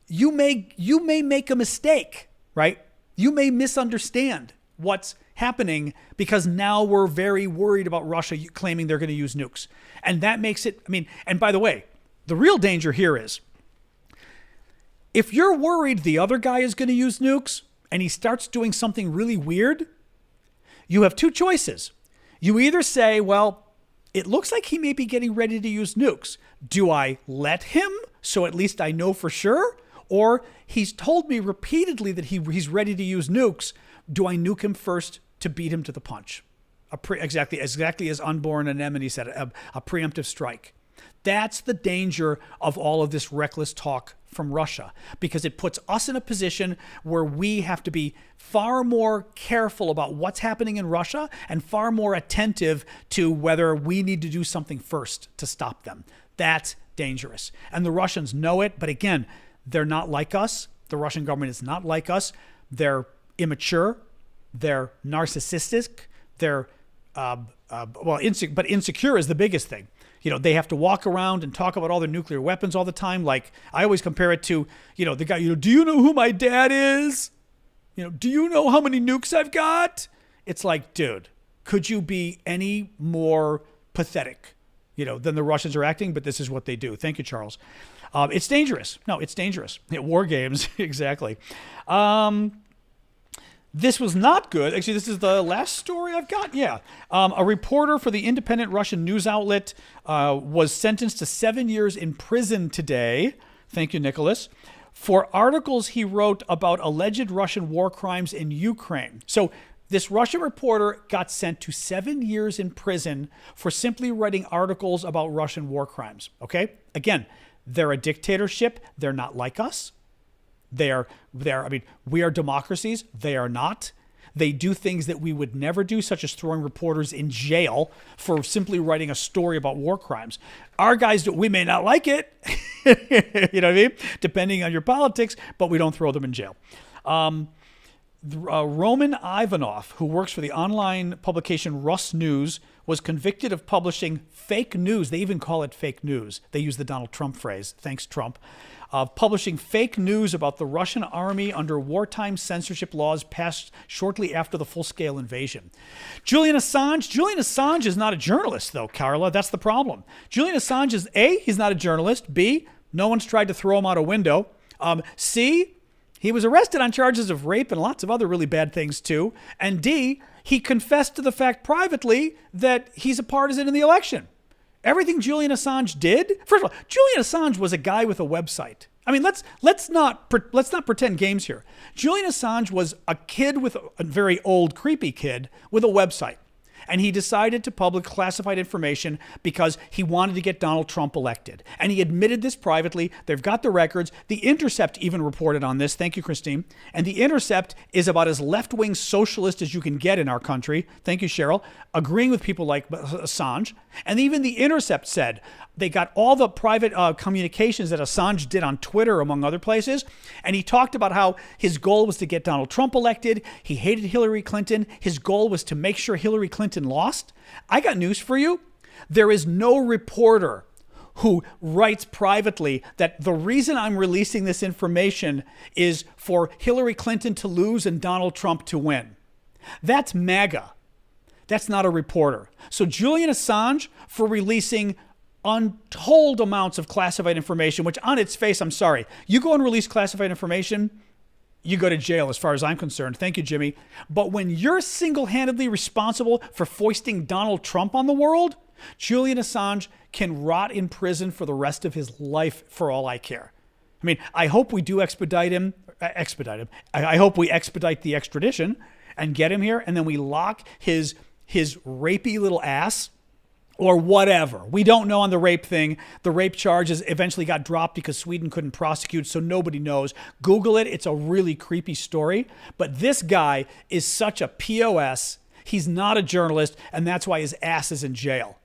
you may make a mistake, right? You may misunderstand what's happening because now we're very worried about Russia claiming they're going to use nukes. And that makes it, and by the way, the real danger here is if you're worried the other guy is going to use nukes and he starts doing something really weird, you have two choices. You either say, well, it looks like he may be getting ready to use nukes. Do I let him so at least I know for sure? Or he's told me repeatedly that he's ready to use nukes. Do I nuke him first to beat him to the punch? Exactly as Unborn Anemone said, a preemptive strike. That's the danger of all of this reckless talk from Russia, because it puts us in a position where we have to be far more careful about what's happening in Russia and far more attentive to whether we need to do something first to stop them. That's dangerous. And the Russians know it, but again, they're not like us. The Russian government is not like us. They're immature. They're narcissistic. They're, but insecure is the biggest thing. They have to walk around and talk about all their nuclear weapons all the time. Like, I always compare it to, the guy, do you know who my dad is? Do you know how many nukes I've got? It's like, dude, could you be any more pathetic, than the Russians are acting? But this is what they do. Thank you, Charles. It's dangerous. No, it's dangerous. War games, exactly. This was not good. Actually, this is the last story I've got. Yeah. A reporter for the independent Russian news outlet was sentenced to 7 years in prison today. Thank you, Nicholas. For articles he wrote about alleged Russian war crimes in Ukraine. So this Russian reporter got sent to 7 years in prison for simply writing articles about Russian war crimes. Okay? Again, they're a dictatorship. They're not like us. We are democracies. They are not. They do things that we would never do, such as throwing reporters in jail for simply writing a story about war crimes. Our guys, we may not like it, you know what I mean? Depending on your politics, but we don't throw them in jail. Roman Ivanov, who works for the online publication Rus News, was convicted of publishing fake news. They even call it fake news. They use the Donald Trump phrase, thanks Trump, of publishing fake news about the Russian army under wartime censorship laws passed shortly after the full-scale invasion. Julian Assange is not a journalist, though, Carla. That's the problem. Julian Assange is, A, he's not a journalist. B, no one's tried to throw him out a window. C, he was arrested on charges of rape and lots of other really bad things, too. And D, he confessed to the fact privately that he's a partisan in the election. Everything Julian Assange did, first of all, Julian Assange was a guy with a website. I mean, let's not pretend games here. Julian Assange was a kid with a very old, creepy kid with a website. And he decided to publish classified information because he wanted to get Donald Trump elected. And he admitted this privately. They've got the records. The Intercept even reported on this. Thank you, Christine. And the Intercept is about as left-wing socialist as you can get in our country. Thank you, Cheryl. Agreeing with people like Assange. And even the Intercept said they got all the private communications that Assange did on Twitter, among other places. And he talked about how his goal was to get Donald Trump elected. He hated Hillary Clinton. His goal was to make sure Hillary Clinton lost. I got news for you. There is no reporter who writes privately that the reason I'm releasing this information is for Hillary Clinton to lose and Donald Trump to win. That's MAGA. That's not a reporter. So Julian Assange, for releasing untold amounts of classified information, which on its face, I'm sorry, you go and release classified information, you go to jail as far as I'm concerned. Thank you, Jimmy. But when you're single-handedly responsible for foisting Donald Trump on the world, Julian Assange can rot in prison for the rest of his life for all I care. I mean, I hope we do expedite him. I hope we expedite the extradition and get him here, and then we lock his rapey little ass or whatever. We don't know on the rape thing. The rape charges eventually got dropped because Sweden couldn't prosecute, so nobody knows. Google it. It's a really creepy story. But this guy is such a POS. He's not a journalist, and that's why his ass is in jail.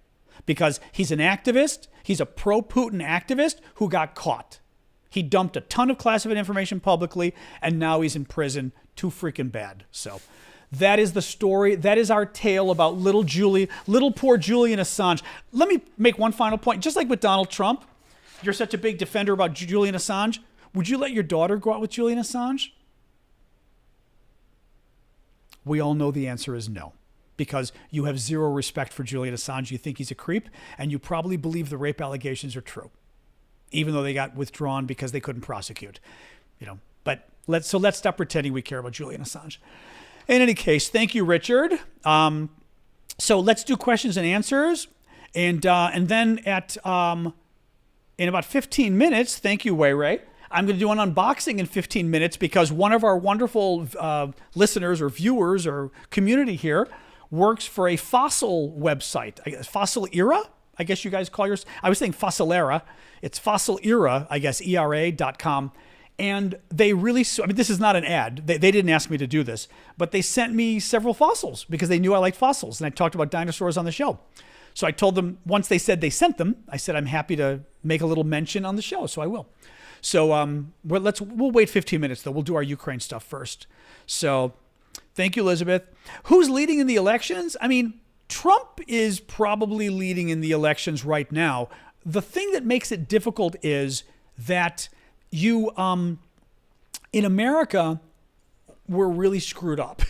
Because he's an activist. He's a pro-Putin activist who got caught. He dumped a ton of classified information publicly, and now he's in prison. Too freaking bad. So that is the story. That is our tale about little poor Julian Assange. Let me make one final point. Just like with Donald Trump, you're such a big defender about Julian Assange. Would you let your daughter go out with Julian Assange? We all know the answer is no, because you have zero respect for Julian Assange. You think he's a creep, and you probably believe the rape allegations are true, even though they got withdrawn because they couldn't prosecute. But let's stop pretending we care about Julian Assange. In any case, thank you, Richard. So let's do questions and answers, and then in about 15 minutes, thank you, Wei Ray, I'm going to do an unboxing in 15 minutes because one of our wonderful listeners or viewers or community here works for a fossil website, Fossil Era. I guess you guys call yours. I was saying Fossil Era. It's Fossil Era, I guess, ERA.com. And they really, this is not an ad. They didn't ask me to do this, but they sent me several fossils because they knew I liked fossils. And I talked about dinosaurs on the show. So I told them, once they said they sent them, I said, I'm happy to make a little mention on the show. So I will. So we'll wait 15 minutes though. We'll do our Ukraine stuff first. So thank you, Elizabeth. Who's leading in the elections? I mean, Trump is probably leading in the elections right now. The thing that makes it difficult is that in America, we're really screwed up.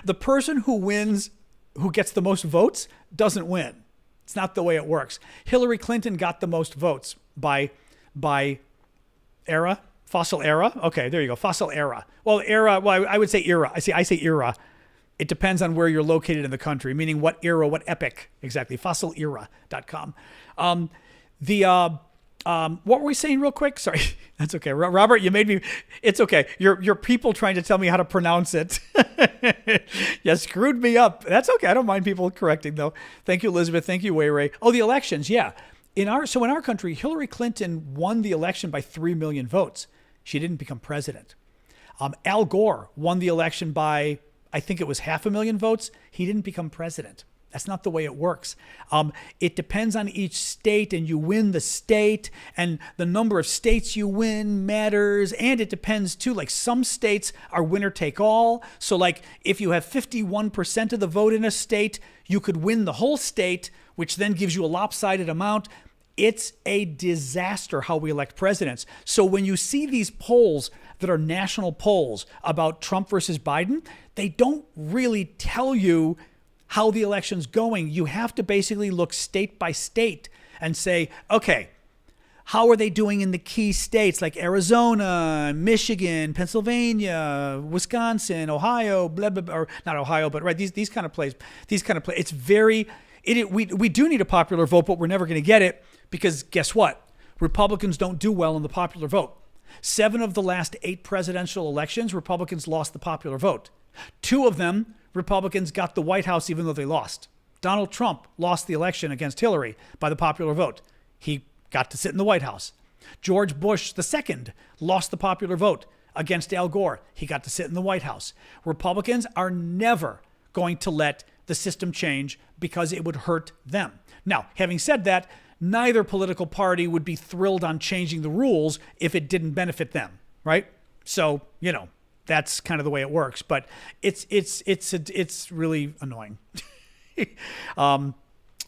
The person who wins, who gets the most votes, doesn't win. It's not the way it works. Hillary Clinton got the most votes by era, fossil era. Okay, there you go, fossil era. Well, era. Well, I would say era. I say era. It depends on where you're located in the country, meaning what era, what epoch exactly. Fossilera.com. What were we saying real quick? Sorry, that's okay. Robert, you made me, it's okay. You're people trying to tell me how to pronounce it. You screwed me up. That's okay. I don't mind people correcting though. Thank you, Elizabeth. Thank you, Wei Ray. Oh, the elections. Yeah. In our country, Hillary Clinton won the election by 3 million votes. She didn't become president. Al Gore won the election by, I think it was 500,000 votes. He didn't become president. That's not the way it works. It depends on each state, and you win the state, and the number of states you win matters, and it depends too. Like some states are winner take all. So like if you have 51% of the vote in a state, you could win the whole state, which then gives you a lopsided amount. It's a disaster how we elect presidents. So when you see these polls that are national polls about Trump versus Biden, they don't really tell you how the election's going. You have to basically look state by state and say, okay, how are they doing in the key states like Arizona, Michigan, Pennsylvania, Wisconsin, Ohio, blah, blah, blah, or not Ohio, but right, these kind of places. It's very, we do need a popular vote, but we're never going to get it because guess what? Republicans don't do well in the popular vote. 7 of the last 8 presidential elections, Republicans lost the popular vote. 2 of them, Republicans got the White House even though they lost. Donald Trump lost the election against Hillary by the popular vote. He got to sit in the White House. George Bush II lost the popular vote against Al Gore. He got to sit in the White House. Republicans are never going to let the system change because it would hurt them. Now, having said that, neither political party would be thrilled on changing the rules if it didn't benefit them, right? So, that's kind of the way it works, but it's really annoying.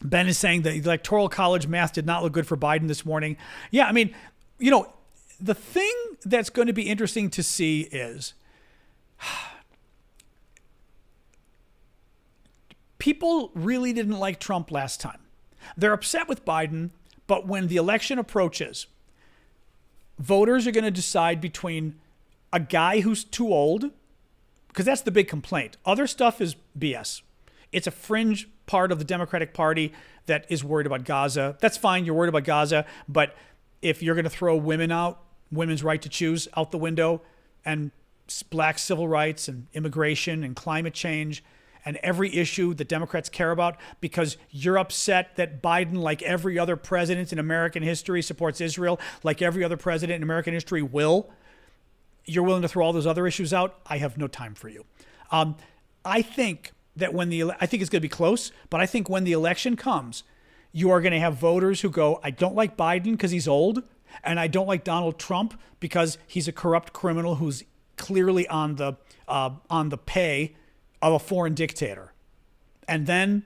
Ben is saying the Electoral College math did not look good for Biden this morning. Yeah, I mean, you know, the thing that's going to be interesting to see is people really didn't like Trump last time. They're upset with Biden, but when the election approaches, voters are going to decide between a guy who's too old, because that's the big complaint. Other stuff is BS. It's a fringe part of the Democratic Party that is worried about Gaza. That's fine. You're worried about Gaza. But if you're going to throw women out, women's right to choose out the window, and black civil rights and immigration and climate change and every issue that Democrats care about because you're upset that Biden, like every other president in American history, supports Israel, like every other president in American history will, you're willing to throw all those other issues out, I have no time for you. I think that I think it's going to be close, but I think when the election comes, you are going to have voters who go, I don't like Biden because he's old, and I don't like Donald Trump because he's a corrupt criminal who's clearly on the pay of a foreign dictator. And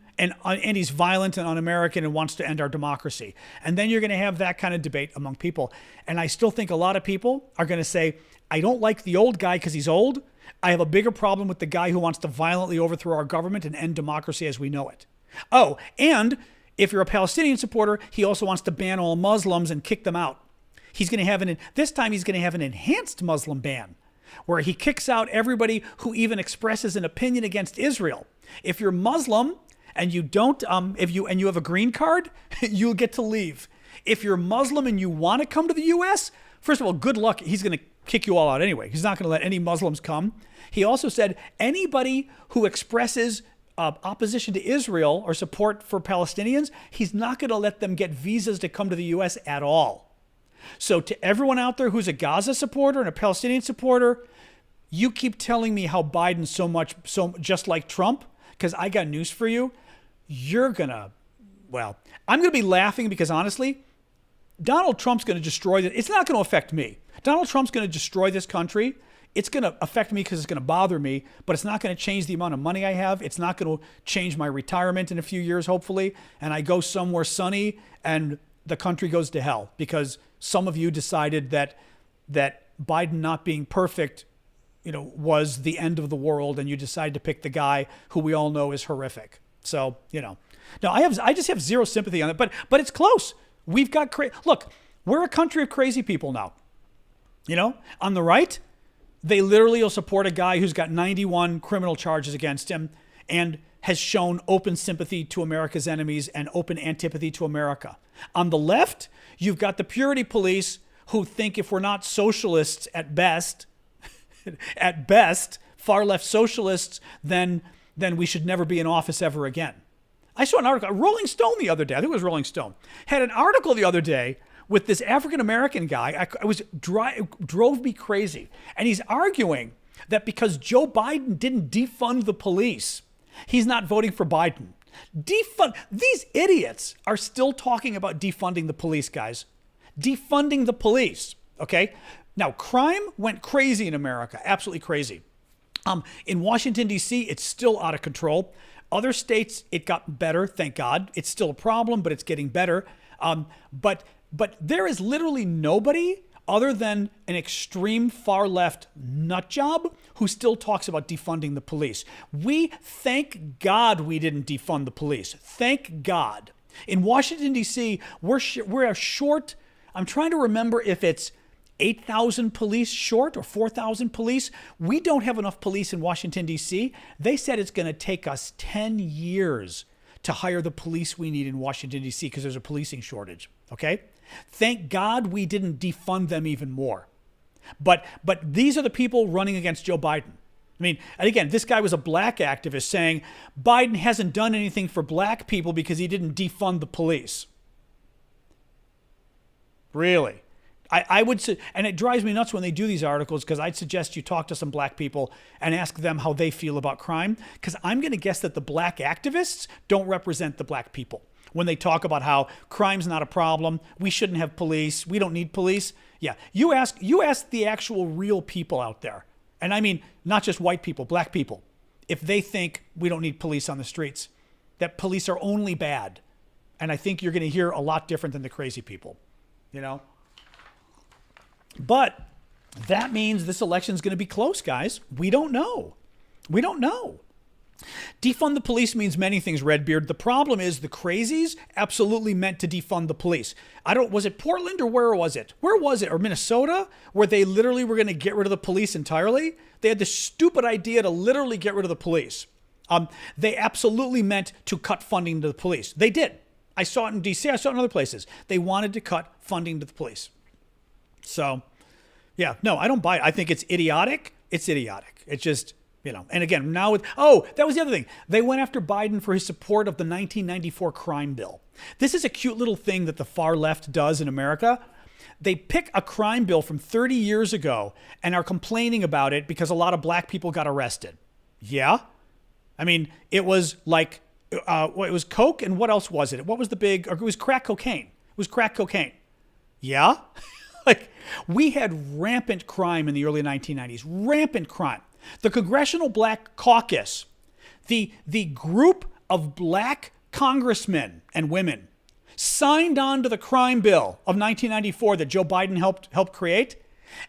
he's violent and un-American and wants to end our democracy. And then you're going to have that kind of debate among people. And I still think a lot of people are going to say, I don't like the old guy because he's old. I have a bigger problem with the guy who wants to violently overthrow our government and end democracy as we know it. Oh, and if you're a Palestinian supporter, he also wants to ban all Muslims and kick them out. This time he's going to have an enhanced Muslim ban, where he kicks out everybody who even expresses an opinion against Israel. If you're Muslim and you don't, if you have a green card, you'll get to leave. If you're Muslim and you want to come to the U.S., first of all, good luck. He's going to kick you all out anyway. He's not going to let any Muslims come. He also said anybody who expresses opposition to Israel or support for Palestinians, he's not going to let them get visas to come to the U.S. at all. So to everyone out there who's a Gaza supporter and a Palestinian supporter, you keep telling me how Biden's so just like Trump, because I got news for you. I'm going to be laughing because honestly, Donald Trump's going to destroy this. It's not going to affect me. Donald Trump's going to destroy this country. It's going to affect me because it's going to bother me, but it's not going to change the amount of money I have. It's not going to change my retirement in a few years, hopefully, and I go somewhere sunny and the country goes to hell because some of you decided that Biden not being perfect, was the end of the world, and you decided to pick the guy who we all know is horrific. So, no, I just have zero sympathy on it, but it's close. We've got look, we're a country of crazy people now. On the right, they literally will support a guy who's got 91 criminal charges against him and has shown open sympathy to America's enemies and open antipathy to America. On the left, you've got the purity police who think if we're not socialists at best, far left socialists, then we should never be in office ever again. I saw an article, Rolling Stone the other day, I think it was Rolling Stone, had an article the other day with this African-American guy. Drove me crazy. And he's arguing that because Joe Biden didn't defund the police, he's not voting for Biden. These idiots are still talking about defunding the police, guys. Defunding the police, okay? Now, crime went crazy in America, absolutely crazy. In Washington, D.C., it's still out of control. Other states, it got better, thank God. It's still a problem, but it's getting better. But there is literally nobody other than an extreme far left nut job who still talks about defunding the police. Thank God we didn't defund the police. Thank God. In Washington, D.C., we're short. I'm trying to remember if it's 8,000 police short or 4,000 police. We don't have enough police in Washington, D.C. They said it's going to take us 10 years to hire the police we need in Washington, D.C. because there's a policing shortage, okay? Thank God we didn't defund them even more. But these are the people running against Joe Biden. I mean, and again, this guy was a black activist saying Biden hasn't done anything for black people because he didn't defund the police. Really? I would say, and it drives me nuts when they do these articles because I'd suggest you talk to some black people and ask them how they feel about crime, because I'm going to guess that the black activists don't represent the black people when they talk about how crime's not a problem, we shouldn't have police, we don't need police. Yeah, you ask the actual real people out there, and I mean not just white people, black people, if they think we don't need police on the streets, that police are only bad And I think you're going to hear a lot different than the crazy people, But that means this election is going to be close, guys. We don't know. Defund the police means many things, Redbeard. The problem is the crazies absolutely meant to defund the police. Was it Portland or where was it? Or Minnesota, where they literally were going to get rid of the police entirely? They had this stupid idea to literally get rid of the police. They absolutely meant to cut funding to the police. They did. I saw it in DC. I saw it in other places. They wanted to cut funding to the police. So, yeah, no, I don't buy it. I think it's idiotic. It's just... and again, that was the other thing. They went after Biden for his support of the 1994 crime bill. This is a cute little thing that the far left does in America. They pick a crime bill from 30 years ago and are complaining about it because a lot of black people got arrested. Yeah. I mean, it was like, it was coke and what else was it? What was the big, or it was crack cocaine. Yeah. We had rampant crime in the early 1990s, rampant crime. The Congressional Black Caucus, the group of black congressmen and women, signed on to the crime bill of 1994 that Joe Biden helped create.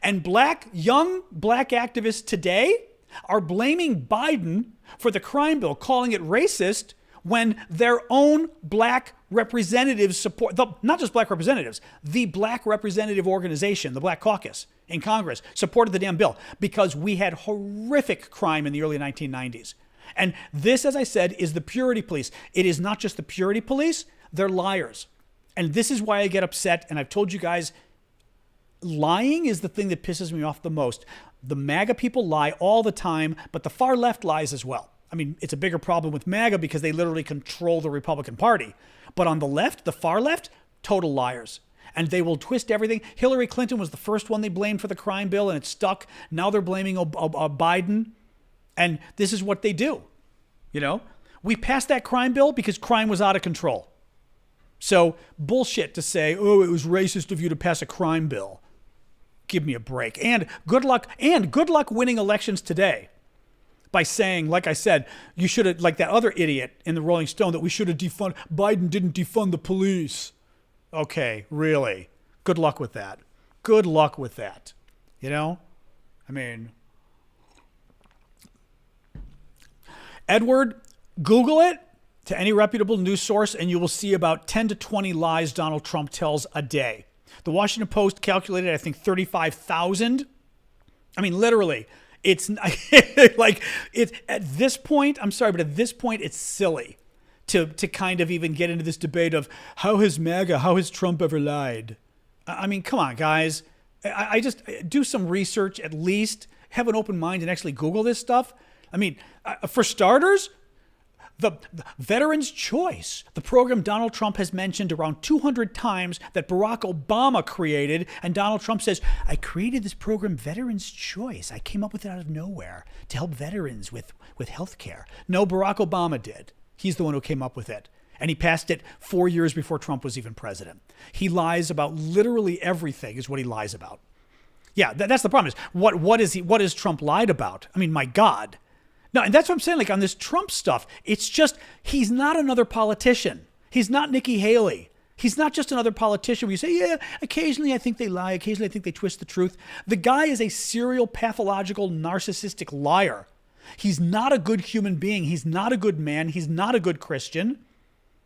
And young black activists today are blaming Biden for the crime bill, calling it racist, when their own black representatives support, not just black representatives, the black representative organization, the Black Caucus in Congress, supported the damn bill because we had horrific crime in the early 1990s. And this, as I said, is the purity police. It is not just the purity police, they're liars. And this is why I get upset. And I've told you guys, lying is the thing that pisses me off the most. The MAGA people lie all the time, but the far left lies as well. I mean, it's a bigger problem with MAGA because they literally control the Republican Party. But on the left, the far left, total liars. And they will twist everything. Hillary Clinton was the first one they blamed for the crime bill, and it stuck. Now they're blaming Biden. And this is what they do. We passed that crime bill because crime was out of control. So bullshit to say, oh, it was racist of you to pass a crime bill. Give me a break. And good luck winning elections today. By saying, like I said, you should have, like that other idiot in the Rolling Stone, that we should have Biden didn't defund the police. Okay, really? Good luck with that. I mean, Edward, Google it to any reputable news source, and you will see about 10 to 20 lies Donald Trump tells a day. The Washington Post calculated, I think, 35,000. I mean, literally. It's like at this point, I'm sorry, but at this point, it's silly to kind of even get into this debate of how has Trump ever lied? I mean, come on, guys. I just do some research, at least have an open mind and actually Google this stuff. I mean, for starters, the Veterans Choice, the program Donald Trump has mentioned around 200 times that Barack Obama created. And Donald Trump says, I created this program, Veterans Choice. I came up with it out of nowhere to help veterans with health care. No, Barack Obama did. He's the one who came up with it. And he passed it 4 years before Trump was even president. He lies about literally everything is what he lies about. Yeah, that's the problem. Is what is Trump lied about? I mean, my God. No, and that's what I'm saying, like on this Trump stuff, it's just, he's not another politician. He's not Nikki Haley. He's not just another politician where you say, yeah, occasionally I think they lie. Occasionally I think they twist the truth. The guy is a serial, pathological, narcissistic liar. He's not a good human being. He's not a good man. He's not a good Christian.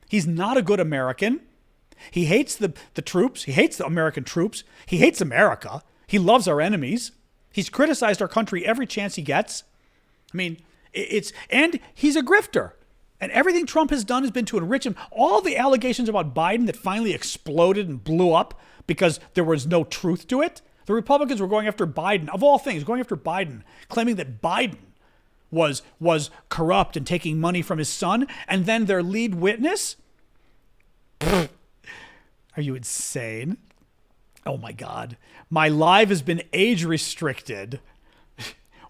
He's not a good American. He hates the troops. He hates the American troops. He hates America. He loves our enemies. He's criticized our country every chance he gets. I mean, and he's a grifter. And everything Trump has done has been to enrich him. All the allegations about Biden that finally exploded and blew up because there was no truth to it. The Republicans were going after Biden, of all things, going after Biden, claiming that Biden was corrupt and taking money from his son. And then their lead witness? Are you insane? Oh my God. My live has been age restricted.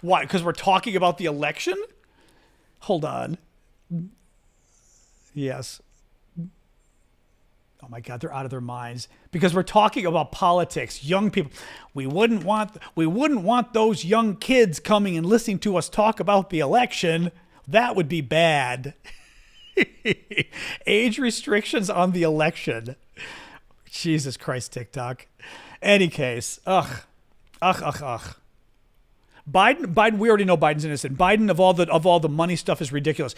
Why? Because we're talking about the election? Hold on. Yes. Oh my God, they're out of their minds because we're talking about politics. Young people. We wouldn't want those young kids coming and listening to us talk about the election. That would be bad. Age restrictions on the election. Jesus Christ, TikTok. Any case, ugh. Biden. We already know Biden's innocent. Biden, of all the money stuff, is ridiculous.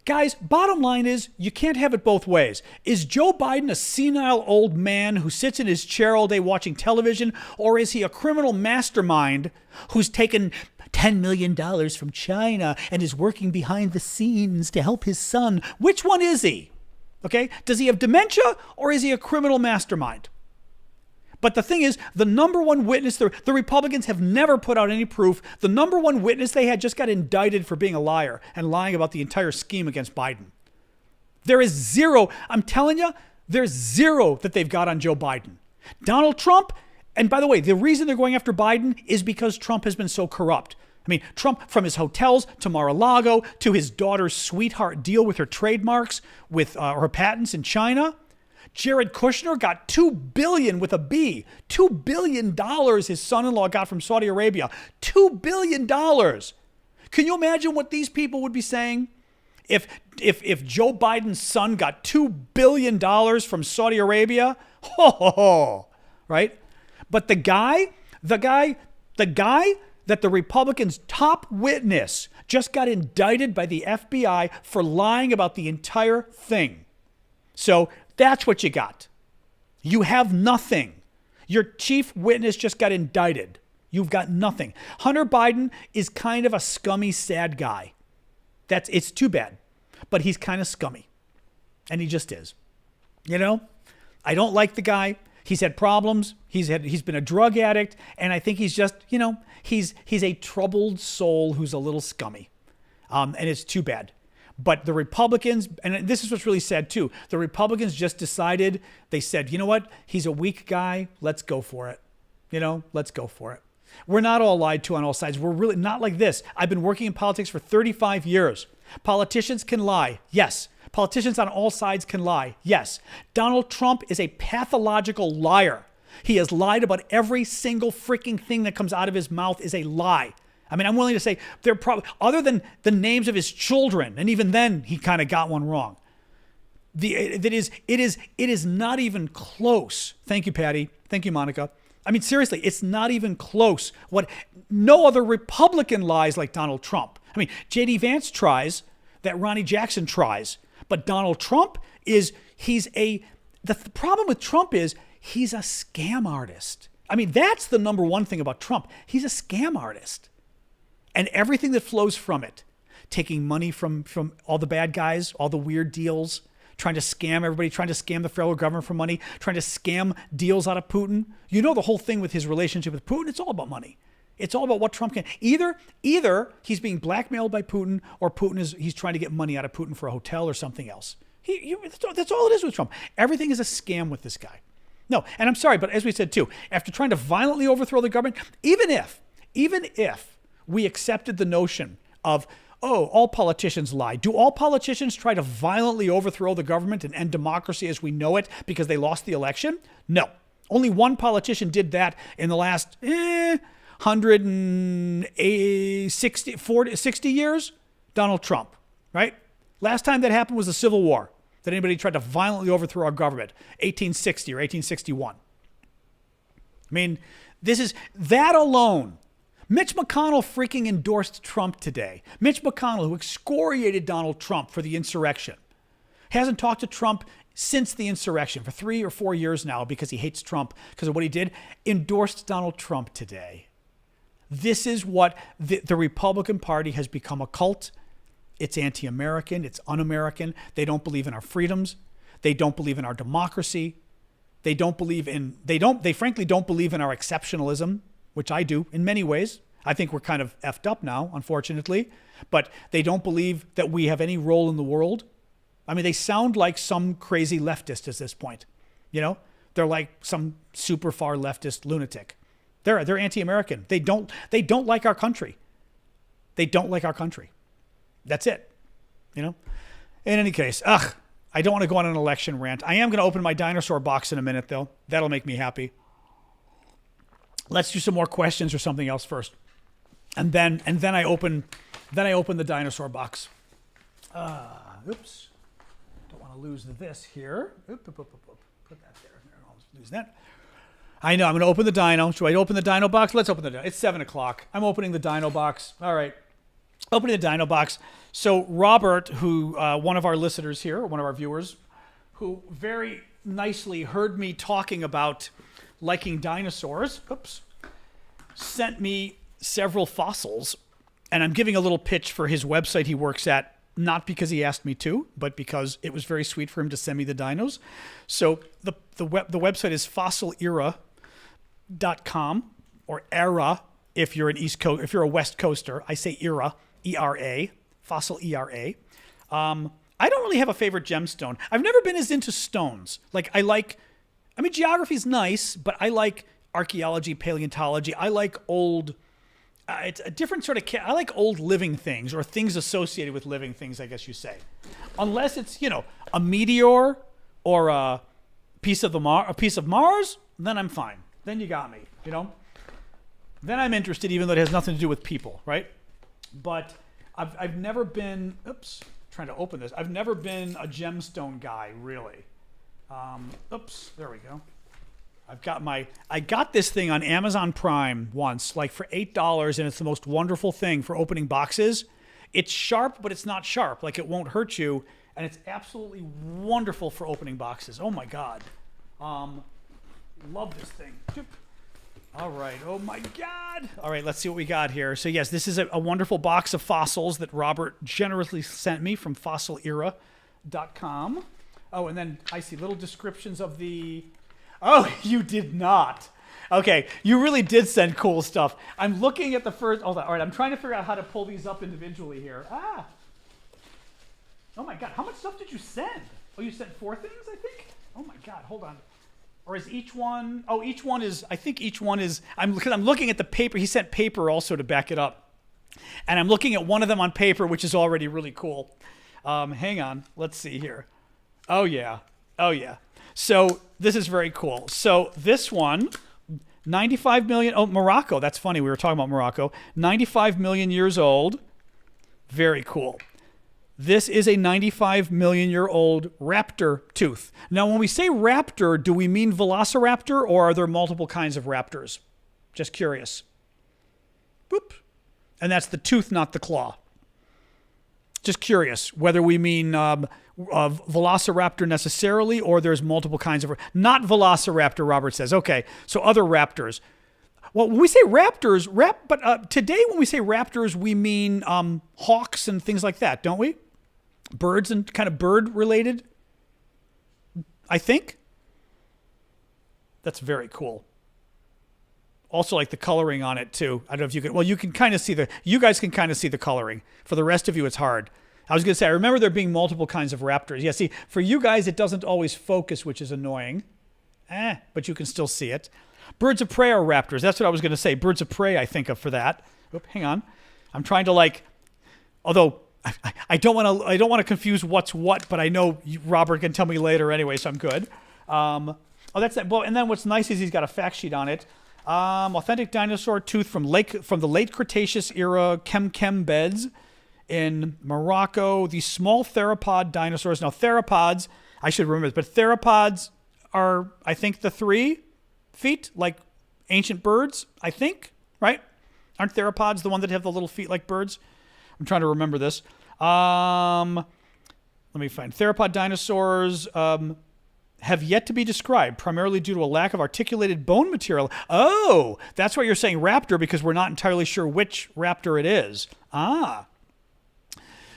Guys, bottom line is you can't have it both ways. Is Joe Biden a senile old man who sits in his chair all day watching television, or is he a criminal mastermind who's taken $10 million from China and is working behind the scenes to help his son? Which one is he? Okay? Does he have dementia, or is he a criminal mastermind? But the thing is, the number one witness, the Republicans have never put out any proof. The number one witness they had just got indicted for being a liar and lying about the entire scheme against Biden. There is zero, I'm telling you, there's zero that they've got on Joe Biden. Donald Trump, and by the way, the reason they're going after Biden is because Trump has been so corrupt. I mean, Trump, from his hotels to Mar-a-Lago to his daughter's sweetheart deal with her trademarks, with her patents in China. Jared Kushner got $2 billion with a B. $2 billion his son-in-law got from Saudi Arabia. $2 billion. Can you imagine what these people would be saying if Joe Biden's son got $2 billion from Saudi Arabia? Ho, ho, ho. Right? But the guy that the Republicans' top witness just got indicted by the FBI for lying about the entire thing. So that's what you got. You have nothing. Your chief witness just got indicted. You've got nothing. Hunter Biden is kind of a scummy, sad guy. It's too bad, but he's kind of scummy, and he just is. You know, I don't like the guy. He's had problems. He's been a drug addict, and I think he's just, he's a troubled soul who's a little scummy, and it's too bad. But the Republicans, and this is what's really sad too, the Republicans just decided, they said, you know what? He's a weak guy. Let's go for it. Let's go for it. We're not all lied to on all sides. We're really not like this. I've been working in politics for 35 years. Politicians can lie. Yes. Politicians on all sides can lie. Yes. Donald Trump is a pathological liar. He has lied about every single freaking thing that comes out of his mouth is a lie. I mean, I'm willing to say they're probably, other than the names of his children, and even then he kind of got one wrong. It is not even close. Thank you, Patty. Thank you, Monica. I mean, seriously, it's not even close. No other Republican lies like Donald Trump. I mean, J.D. Vance tries, that Ronnie Jackson tries, but Donald Trump the problem with Trump is he's a scam artist. I mean, that's the number one thing about Trump. He's a scam artist. And everything that flows from it, taking money from all the bad guys, all the weird deals, trying to scam everybody, trying to scam the federal government for money, trying to scam deals out of Putin. You know the whole thing with his relationship with Putin, it's all about money. It's all about what Trump can. Either he's being blackmailed by Putin, or he's trying to get money out of Putin for a hotel or something else. That's all it is with Trump. Everything is a scam with this guy. No, and I'm sorry, but as we said too, after trying to violently overthrow the government, even if we accepted the notion of, all politicians lie. Do all politicians try to violently overthrow the government and end democracy as we know it because they lost the election? No. Only one politician did that in the last 60 years. Donald Trump, right? Last time that happened was the Civil War, that anybody tried to violently overthrow our government, 1860 or 1861. I mean, this is that alone. Mitch McConnell freaking endorsed Trump today. Mitch McConnell, who excoriated Donald Trump for the insurrection, hasn't talked to Trump since the insurrection for 3 or 4 years now because he hates Trump because of what he did, endorsed Donald Trump today. This is what the Republican Party has become, a cult. It's anti-American. It's un-American. They don't believe in our freedoms. They don't believe in our democracy. They frankly don't believe in our exceptionalism, which I do in many ways. I think we're kind of effed up now, unfortunately, but they don't believe that we have any role in the world. I mean, they sound like some crazy leftist at this point. They're like some super far leftist lunatic. They're anti-American. They don't like our country. They don't like our country. That's it. In any case, I don't want to go on an election rant. I am going to open my Dinosaur box in a minute, though. That'll make me happy. Let's do some more questions or something else first, and then I open the Dinosaur box. oops, don't want to lose this here. Oop, oop, oop, oop, oop. Put that there. I'll lose that. I know, I'm going to open the Dino. Should I open the Dino box? Let's open the Dino. It's 7 o'clock. I'm opening the Dino box. All right. Opening the Dino box. So Robert, who one of our listeners here, one of our viewers, who very nicely heard me talking about liking dinosaurs, oops, sent me several fossils. And I'm giving a little pitch for his website he works at, not because he asked me to, but because it was very sweet for him to send me the dinos. So the website is fossilera.com, or era if you're an East Coast, if you're a West Coaster. I say era, E-R-A, fossil E-R-A. I don't really have a favorite gemstone. I've never been as into stones. Like geography's nice, but I like archaeology, paleontology. I like old, it's a different sort of, I like old living things, or things associated with living things, I guess you say. Unless it's, a meteor or a piece of Mars, then I'm fine. Then you got me, Then I'm interested, even though it has nothing to do with people, right? But I've never been, trying to open this. I've never been a gemstone guy, really. There we go. I got this thing on Amazon Prime once, like for $8, and it's the most wonderful thing for opening boxes. It's sharp, but it's not sharp. Like, it won't hurt you, and it's absolutely wonderful for opening boxes. Oh my God. Love this thing. All right. Oh my God. All right, let's see what we got here. So yes, this is a wonderful box of fossils that Robert generously sent me from fossilera.com. Oh, and then I see little descriptions of the... Oh, you did not. Okay, you really did send cool stuff. I'm looking at the first... Hold on. All right, I'm trying to figure out how to pull these up individually here. Oh my God, how much stuff did you send? Oh, you sent 4 things, I think? Oh my God, hold on. Or is each one... Oh, each one is... I think each one is... Because I'm looking at the paper. He sent paper also to back it up. And I'm looking at one of them on paper, which is already really cool. Hang on. Let's see here. Oh, yeah. Oh, yeah. So this is very cool. So this one, 95 million... Oh, Morocco. That's funny. We were talking about Morocco. 95 million years old. Very cool. This is a 95 million year old raptor tooth. Now, when we say raptor, do we mean velociraptor, or are there multiple kinds of raptors? Just curious. Boop. And that's the tooth, not the claw. Just curious whether we mean velociraptor necessarily, or there's multiple kinds of... Not velociraptor, Robert says. Okay, so other raptors. Well, when we say raptors, today when we say raptors, we mean hawks and things like that, don't we? Birds and kind of bird related, I think. That's very cool. Also, like the coloring on it too. I don't know if you can. Well, you can kind of see you guys can kind of see the coloring. For the rest of you, it's hard. I was going to say, I remember there being multiple kinds of raptors. Yeah, see, for you guys, it doesn't always focus, which is annoying. But you can still see it. Birds of prey are raptors. That's what I was going to say. Birds of prey, I think of for that. Oop, hang on. I'm trying to although I don't want to confuse what's what, but I know Robert can tell me later anyway, so I'm good. That's that. Well, and then what's nice is he's got a fact sheet on it. Authentic dinosaur tooth from the late Cretaceous era chem beds in Morocco. These small theropod dinosaurs. Now, theropods, I should remember this, but theropods are, I think, the 3 feet, like ancient birds, I think, right? Aren't theropods the one that have the little feet like birds? I'm trying to remember this. Let me find. Theropod dinosaurs have yet to be described, primarily due to a lack of articulated bone material. Oh, that's why you're saying raptor, because we're not entirely sure which raptor it is.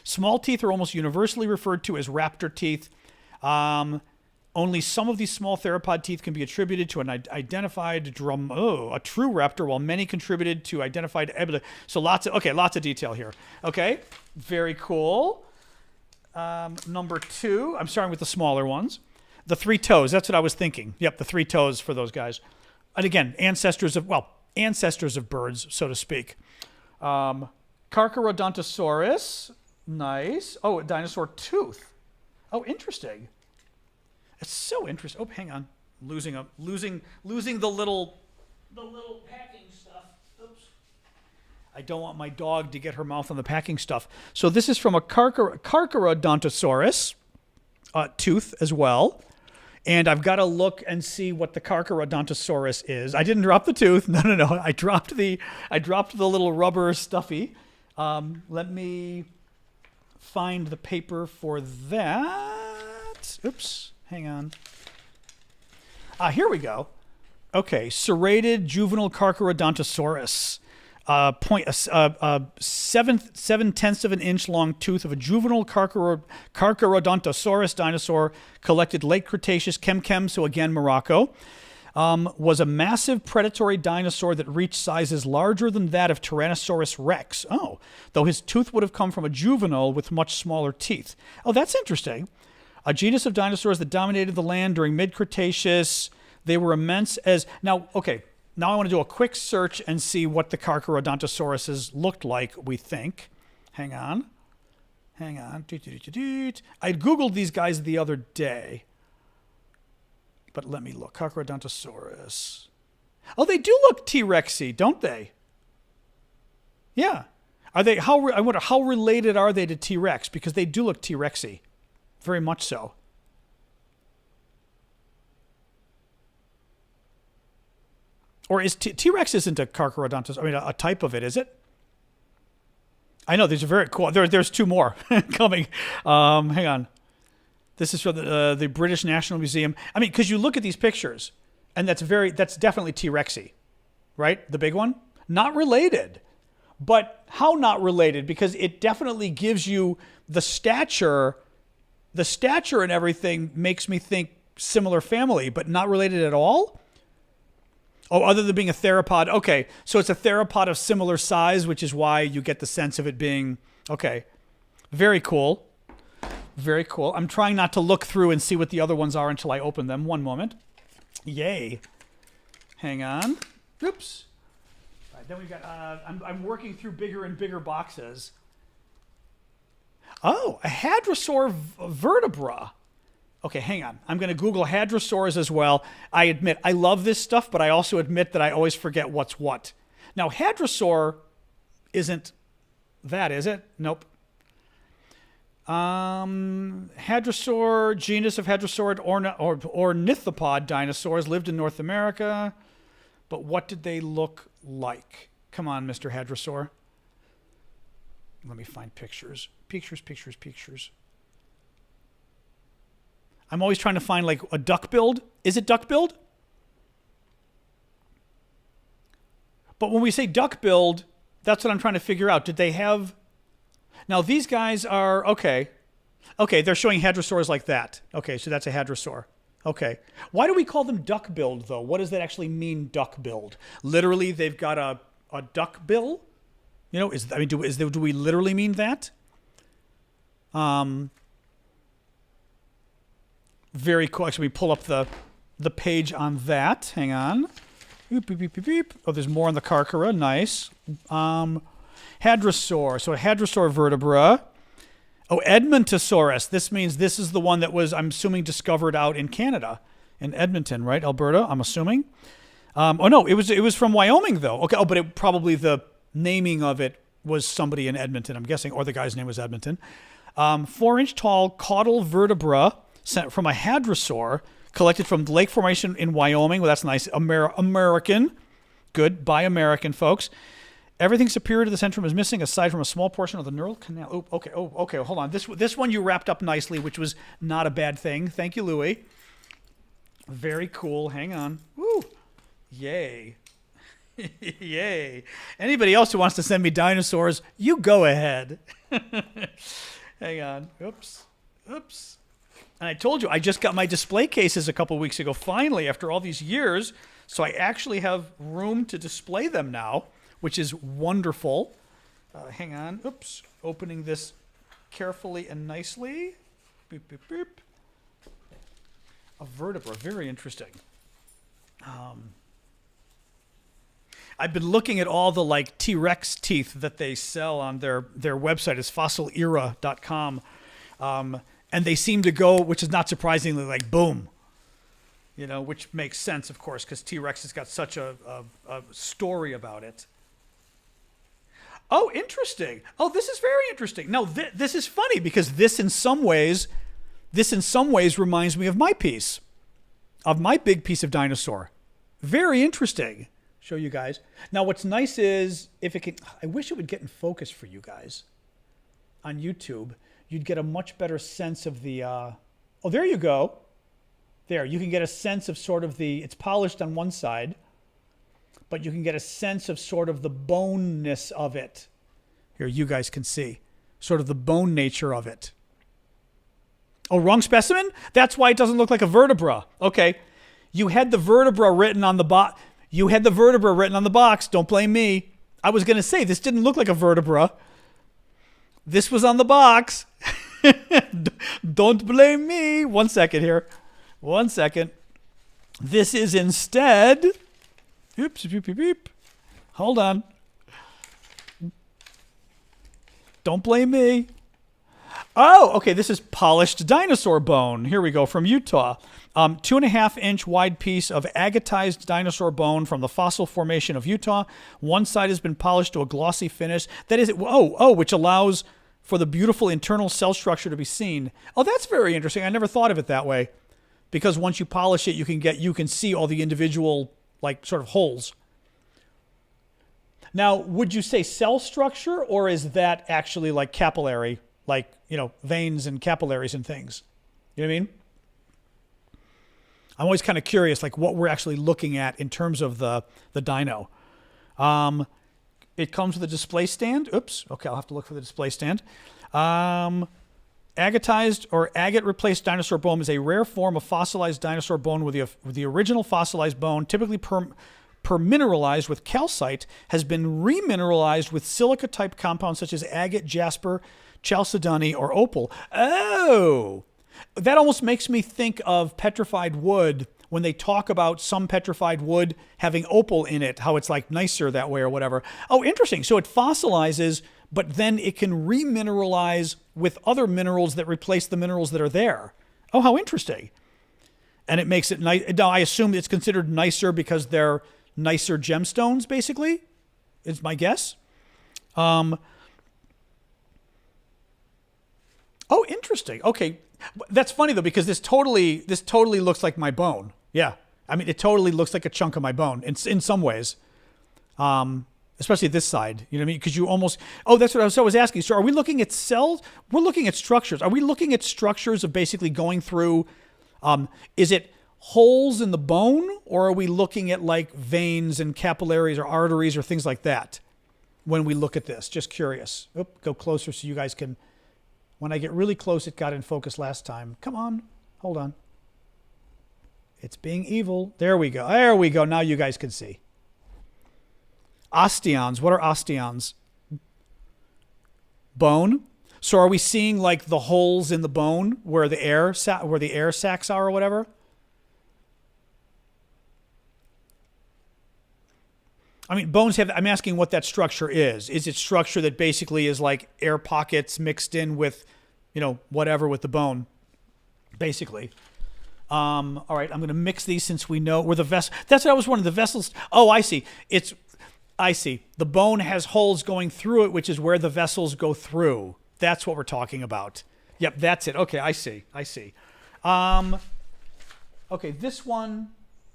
Small teeth are almost universally referred to as raptor teeth. Only some of these small theropod teeth can be attributed to an identified a true raptor, while many contributed to identified... So lots of detail here. Okay, very cool. Number 2, I'm starting with the smaller ones. The 3 toes, that's what I was thinking. Yep, the 3 toes for those guys. And again, ancestors of birds, so to speak. Carcharodontosaurus, nice. Oh, a dinosaur tooth. Oh, interesting. It's so interesting. Oh, hang on. Losing the little packing stuff. Oops. I don't want my dog to get her mouth on the packing stuff. So this is from a Carcharodontosaurus tooth as well. And I've got to look and see what the Carcharodontosaurus is. I didn't drop the tooth. No. I dropped the little rubber stuffy. Let me find the paper for that. Oops, hang on. Here we go. Okay, serrated juvenile Carcharodontosaurus. 7/10 of an inch long tooth of a juvenile Carcharodontosaurus dinosaur collected late Cretaceous Chem, so again Morocco. Was a massive predatory dinosaur that reached sizes larger than that of Tyrannosaurus rex. Oh, though his tooth would have come from a juvenile with much smaller teeth. Oh, that's interesting. A genus of dinosaurs that dominated the land during mid-Cretaceous. They were immense as... Now, okay, now I want to do a quick search and see what the Carcharodontosauruses looked like, we think. Hang on. I Googled these guys the other day. But let me look. Carcharodontosaurus. Oh, they do look T-Rexy, don't they? Yeah. Are they? I wonder how related are they to T-Rex? Because they do look T-Rexy, very much so. Or is T-Rex isn't a Carcharodontosaurus? I mean, a type of it, is it? I know these are very cool. There's two more coming. Hang on. This is from the British National Museum. I mean, because you look at these pictures, and that's definitely T-Rexy, right? The big one? Not related. But how not related? Because it definitely gives you the stature. The stature and everything makes me think similar family, but not related at all? Oh, other than being a theropod. Okay, so it's a theropod of similar size, which is why you get the sense of it being... Okay, very cool. Very cool. I'm trying not to look through and see what the other ones are until I open them. One moment. Yay. Hang on. Oops. All right, then we've got... I'm working through bigger and bigger boxes. Oh, a hadrosaur vertebra. Okay, hang on. I'm going to Google hadrosaurs as well. I admit, I love this stuff, but I also admit that I always forget what's what. Now, hadrosaur isn't that, is it? Nope. Hadrosaur, genus of hadrosaurid ornithopod dinosaurs, lived in North America. But what did they look like? Come on, Mr. Hadrosaur. Let me find pictures. Pictures. I'm always trying to find like a duck-billed. Is it duck-billed? But when we say duck-billed, that's what I'm trying to figure out. Did they have... Now these guys are... Okay, they're showing hadrosaurs like that. Okay, so that's a hadrosaur. Okay. Why do we call them duck-billed, though? What does that actually mean, duck-billed? Literally, they've got a duck bill? You know, do we literally mean that? Very cool. Actually, we pull up the page on that. Hang on. Beep, beep, beep, beep, beep. Oh, there's more on the Carchara. Nice. Hadrosaur. So a hadrosaur vertebra. Oh, Edmontosaurus. This means this is the one that was, I'm assuming, discovered out in Canada, in Edmonton, right? Alberta, I'm assuming. Oh no, it was from Wyoming though. Okay. Oh, but probably the naming of it was somebody in Edmonton, I'm guessing, or the guy's name was Edmonton. 4-inch tall caudal vertebra sent from a hadrosaur collected from the lake formation in Wyoming. Well, that's nice. American. Good. By American, folks. Everything superior to the centrum is missing aside from a small portion of the neural canal. Oh, okay. Oh, okay. Hold on. This one you wrapped up nicely, which was not a bad thing. Thank you, Louie. Very cool. Hang on. Woo. Yay. Yay. Anybody else who wants to send me dinosaurs, you go ahead. Hang on. Oops. And I told you, I just got my display cases a couple weeks ago, finally, after all these years. So I actually have room to display them now, which is wonderful. Hang on. Oops. Opening this carefully and nicely. Beep, beep, beep. A vertebra. Very interesting. I've been looking at all the like T-Rex teeth that they sell on their website. It's fossilera.com. And they seem to go, which is not surprisingly, like boom. You know, which makes sense, of course, because T-Rex has got such a story about it. Oh, interesting. Oh, this is very interesting. No, this is funny because this in some ways reminds me of my piece, of my big piece of Dinosaur. Very interesting. Show you guys. Now, what's nice is if it can, I wish it would get in focus for you guys on YouTube. You'd get a much better sense of the, oh, there you go. There, you can get a sense of sort of it's polished on one side, but you can get a sense of sort of the boneness of it. Here, you guys can see sort of the bone nature of it. Oh, wrong specimen? That's why it doesn't look like a vertebra. Okay. You had the vertebra written on the box. Don't blame me. I was going to say, this didn't look like a vertebra. This was on the box. Don't blame me. 1 second here. 1 second. This is instead... Oops, beep, beep, beep. Hold on. Don't blame me. Oh, okay. This is polished dinosaur bone. Here we go, from Utah. 2.5-inch wide piece of agatized dinosaur bone from the fossil formation of Utah. One side has been polished to a glossy finish. That is, which allows for the beautiful internal cell structure to be seen. Oh, that's very interesting. I never thought of it that way, because once you polish it, you can see all the individual, like, sort of holes. Now, would you say cell structure, or is that actually like capillary, like, veins and capillaries and things? You know what I mean? I'm always kind of curious, like, what we're actually looking at in terms of the dino. It comes with a display stand. Oops. Okay, I'll have to look for the display stand. Agatized or agate-replaced dinosaur bone is a rare form of fossilized dinosaur bone with the original fossilized bone, typically permineralized with calcite, has been remineralized with silica-type compounds such as agate, jasper, chalcedony, or opal. Oh! That almost makes me think of petrified wood when they talk about some petrified wood having opal in it, how it's like nicer that way or whatever. Oh, interesting. So it fossilizes, but then it can remineralize with other minerals that replace the minerals that are there. Oh, how interesting. And it makes it nice. Now, I assume it's considered nicer because they're nicer gemstones, basically, is my guess. Oh, interesting. Okay. That's funny, though, because this totally looks like my bone. Yeah. I mean, it totally looks like a chunk of my bone in some ways. Especially this side, you know what I mean? Because you almost, that's what I was asking. So are we looking at cells? We're looking at structures. Are we looking at structures of basically going through, is it holes in the bone, or are we looking at like veins and capillaries or arteries or things like that when we look at this? Just curious. Go closer so you guys can, when I get really close, it got in focus last time. Come on, hold on. It's being evil. There we go. There we go. Now you guys can see. Osteons. What are osteons? Bone. So are we seeing like the holes in the bone where the air sacs are or whatever? I mean, bones have, I'm asking what that structure is. Is it structure that basically is like air pockets mixed in with, whatever with the bone, basically? All right, I'm going to mix these since we know where the vessel, that's what I was wondering, the vessels. Oh, I see. I see. The bone has holes going through it, which is where the vessels go through. That's what we're talking about. Yep, that's it. Okay, I see. Okay, this one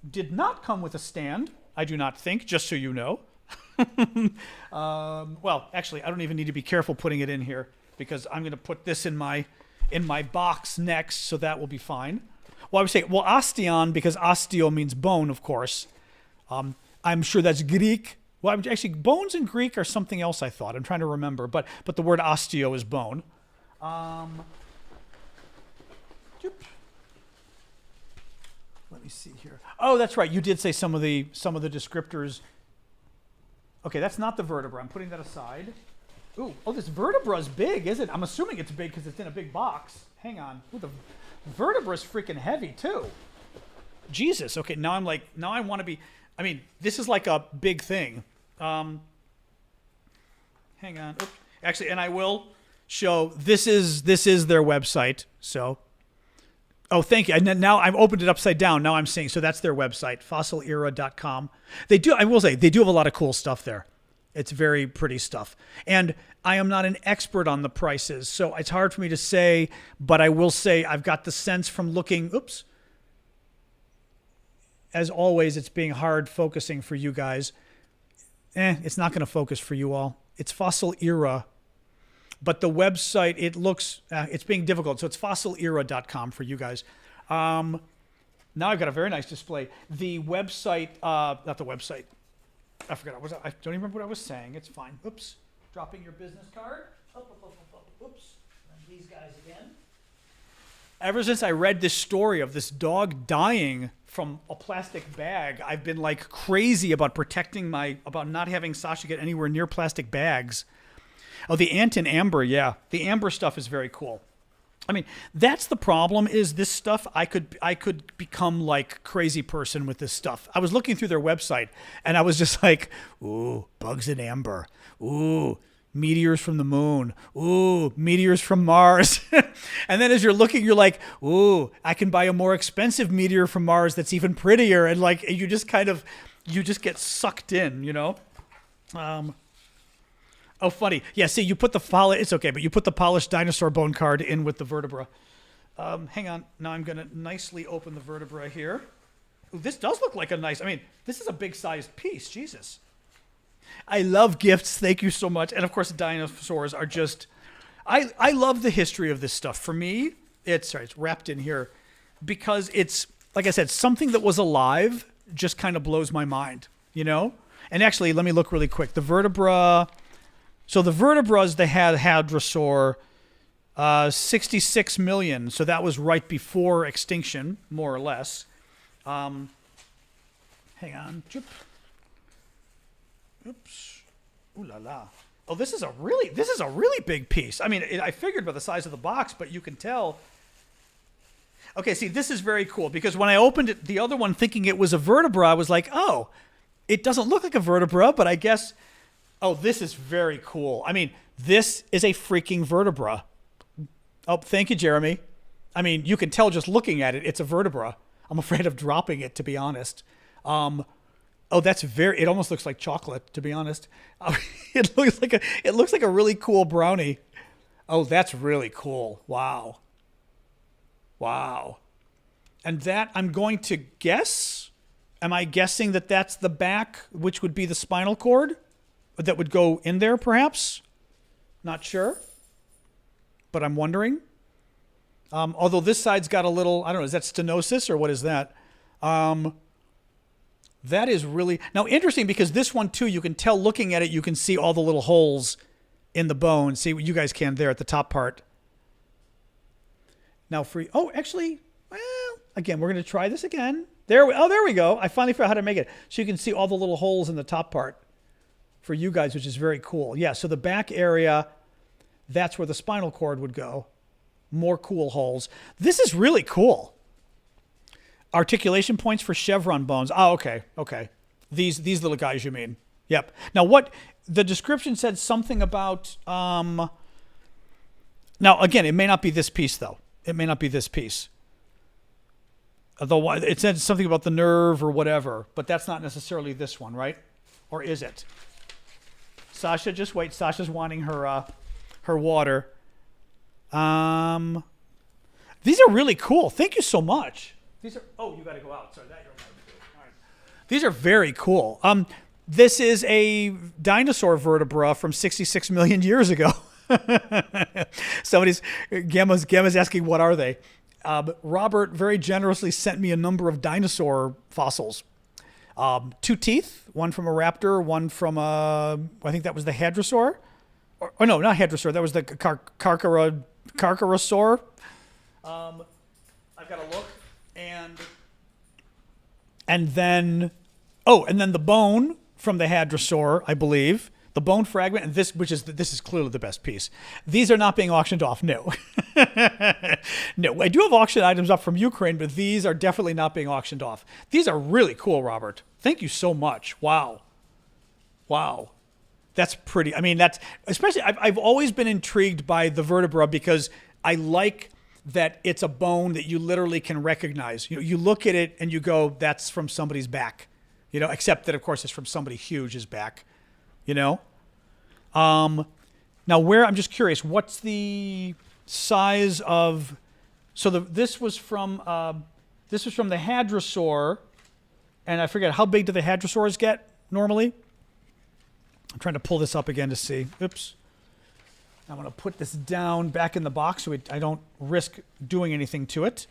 did not come with a stand, I do not think, just so you know. Well, actually, I don't even need to be careful putting it in here because I'm going to put this in my box next, so that will be fine. Well, I would say, osteon, because osteo means bone, of course. I'm sure that's Greek. Well, actually, bones in Greek are something else, I thought. I'm trying to remember, but the word osteo is bone. Let me see here. Oh, that's right. You did say some of the descriptors. Okay, that's not the vertebra. I'm putting that aside. Ooh, this vertebra is big, is it? I'm assuming it's big because it's in a big box. Hang on. Ooh, the vertebra is freaking heavy too. Jesus. Okay, now I want to be. I mean, this is like a big thing. Hang on. Oops. Actually, and I will show. This is their website. So. Oh, thank you. And now I've opened it upside down. Now I'm seeing. So that's their website, fossilera.com. I will say, they do have a lot of cool stuff there. It's very pretty stuff. And I am not an expert on the prices, so it's hard for me to say, but I will say I've got the sense from looking, oops. As always, it's being hard focusing for you guys. It's not going to focus for you all. It's Fossil Era. But the website, it looks, it's being difficult. So it's fossilera.com for you guys. Now I've got a very nice display. The website, not the website. I forgot. I don't even remember what I was saying. It's fine. Oops. Dropping your business card. Oops. And these guys again. Ever since I read this story of this dog dying from a plastic bag, I've been like crazy about about not having Sasha get anywhere near plastic bags. Oh, the ant and amber, yeah. The amber stuff is very cool. I mean, that's the problem is this stuff, I could become like crazy person with this stuff. I was looking through their website and I was just like, ooh, bugs and amber. Ooh, meteors from the moon. Ooh, meteors from Mars. And then as you're looking, you're like, ooh, I can buy a more expensive meteor from Mars that's even prettier. And like, you just get sucked in, you know? Oh, funny. Yeah, see, you put it's okay, but you put the polished dinosaur bone card in with the vertebra. Hang on. Now I'm going to nicely open the vertebra here. Ooh, this does look like this is a big-sized piece. Jesus. I love gifts. Thank you so much. And, of course, dinosaurs are just... I love the history of this stuff. For me, it's wrapped in here because it's, like I said, something that was alive just kind of blows my mind, you know? And actually, let me look really quick. The vertebra... So the vertebras they had hadrosaur, 66 million. So that was right before extinction, more or less. Hang on. Oops. Ooh la la. Oh, this is a really big piece. I mean, I figured by the size of the box, but you can tell. Okay, see, this is very cool because when I opened it, the other one thinking it was a vertebra, I was like, oh, it doesn't look like a vertebra, but I guess. Oh, this is very cool. I mean, this is a freaking vertebra. Oh, thank you, Jeremy. I mean, you can tell just looking at it, it's a vertebra. I'm afraid of dropping it, to be honest. Oh, it almost looks like chocolate, to be honest. It looks like a really cool brownie. Oh, that's really cool. Wow. And that, I'm going to guess, am I guessing that that's the back, which would be the spinal cord? That would go in there, perhaps? Not sure. But I'm wondering. Although this side's got a little, I don't know, is that stenosis or what is that? That is really... Now, interesting because this one, too, you can tell looking at it, you can see all the little holes in the bone. See what you guys can there at the top part. Now, actually, well, again, we're going to try this again. There we go. I finally figured out how to make it. So you can see all the little holes in the top part. For you guys, which is very cool. Yeah, so the back area, that's where the spinal cord would go. More cool holes. This is really cool. Articulation points for chevron bones. Oh, okay. These little guys you mean. Yep. Now what, the description said something about, now again, it may not be this piece though. It may not be this piece. Although it said something about the nerve or whatever, but that's not necessarily this one, right? Or is it? Sasha, just wait. Sasha's wanting her water. These are really cool. Thank you so much. These are. Oh, you got to go out. Sorry, that you're allowed to do. All right. These are very cool. This is a dinosaur vertebra from 66 million years ago. Gemma's asking, what are they? Robert very generously sent me a number of dinosaur fossils. 2 teeth, one from a raptor, one from I think that was the hadrosaur. Or no, not hadrosaur. That was the carcharosaur. I've got to look. And then the bone from the hadrosaur, I believe. The bone fragment, and this is clearly the best piece. These are not being auctioned off. No. No, I do have auction items up from Ukraine, but these are definitely not being auctioned off. These are really cool, Robert. Thank you so much. Wow. That's pretty. I mean, that's especially. I've always been intrigued by the vertebra because I like that it's a bone that you literally can recognize. You look at it and you go, "That's from somebody's back." Except that of course it's from somebody huge's back. you know? Now where, I'm just curious, what's the size of, so this was from the hadrosaur, and I forget, how big do the hadrosaurs get normally? I'm trying to pull this up again to see. Oops. I'm going to put this down back in the box so I don't risk doing anything to it.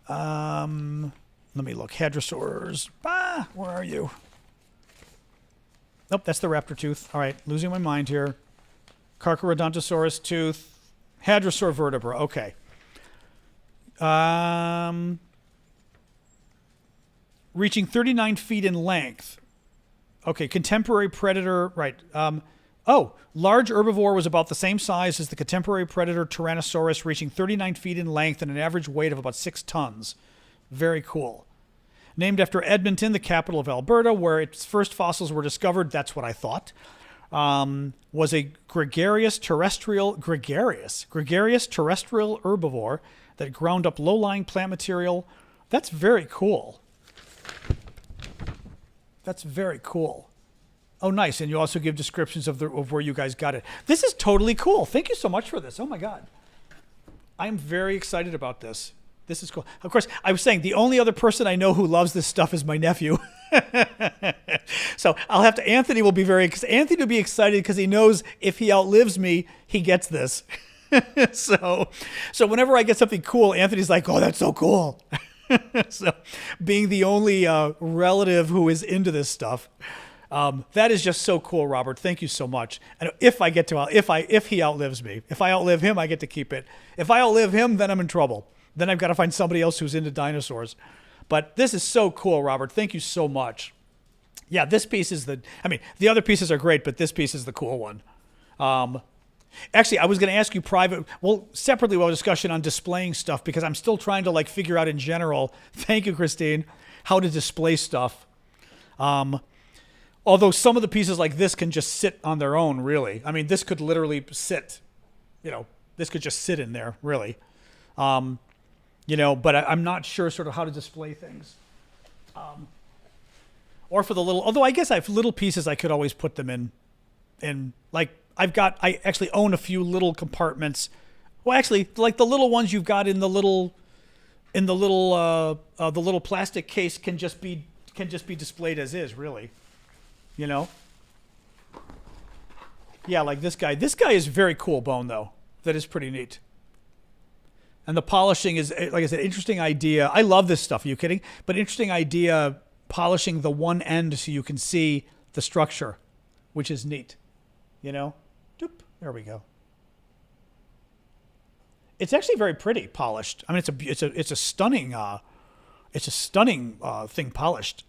Let me look. Hadrosaurs. Where are you? Nope, that's the raptor tooth. All right, losing my mind here. Carcharodontosaurus tooth. Hadrosaur vertebra. Okay. Reaching 39 feet in length. Okay, contemporary predator. Right. Large herbivore was about the same size as the contemporary predator Tyrannosaurus, reaching 39 feet in length and an average weight of about 6 tons. Very cool. Named after Edmonton, the capital of Alberta, where its first fossils were discovered, that's what I thought, was a gregarious terrestrial herbivore that ground up low-lying plant material. That's very cool. That's very cool. Oh, nice. And you also give descriptions of where you guys got it. This is totally cool. Thank you so much for this. Oh, my God. I'm very excited about this. This is cool. Of course, I was saying the only other person I know who loves this stuff is my nephew. So I'll have to, Anthony will be excited because he knows if he outlives me, he gets this. So whenever I get something cool, Anthony's like, oh, that's so cool. So being the only relative who is into this stuff, that is just so cool, Robert. Thank you so much. And if he outlives me, if I outlive him, I get to keep it. If I outlive him, then I'm in trouble. Then I've got to find somebody else who's into dinosaurs. But this is so cool, Robert. Thank you so much. Yeah, this piece is the other pieces are great, but this piece is the cool one. Actually, I was going to ask you separately, we'll have a discussion on displaying stuff because I'm still trying to figure out in general, thank you, Christine, how to display stuff. Although some of the pieces like this can just sit on their own, really. I mean, this could literally sit, this could just sit in there, really. But I'm not sure sort of how to display things. Or for the although I guess I have little pieces I could always put them in I actually own a few little compartments. Well, actually, like the little ones you've got in the little plastic case can just be displayed as is, really. Yeah, like this guy. This guy is very cool bone, though. That is pretty neat. And the polishing is, like I said, interesting idea. I love this stuff. Are you kidding? But interesting idea, polishing the one end so you can see the structure, which is neat. Doop, there we go. It's actually very pretty polished. I mean, it's a stunning thing polished.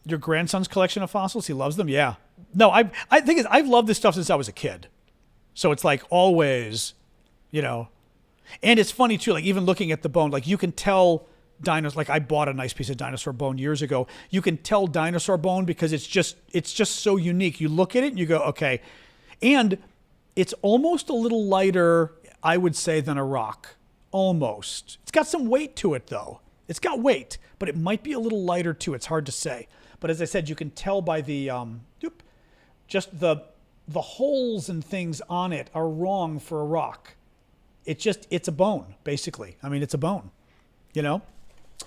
Your grandson's collection of fossils, he loves them. Yeah. No, I think I've loved this stuff since I was a kid. So it's like always, and it's funny too, like even looking at the bone, like you can tell like I bought a nice piece of dinosaur bone years ago. You can tell dinosaur bone because it's just so unique. You look at it and you go, okay. And it's almost a little lighter, I would say, than a rock. Almost. It's got some weight to it though. It's got weight, but it might be a little lighter too. It's hard to say. But as I said, you can tell by the, just the holes and things on it are wrong for a rock. It's a bone, basically. I mean, it's a bone,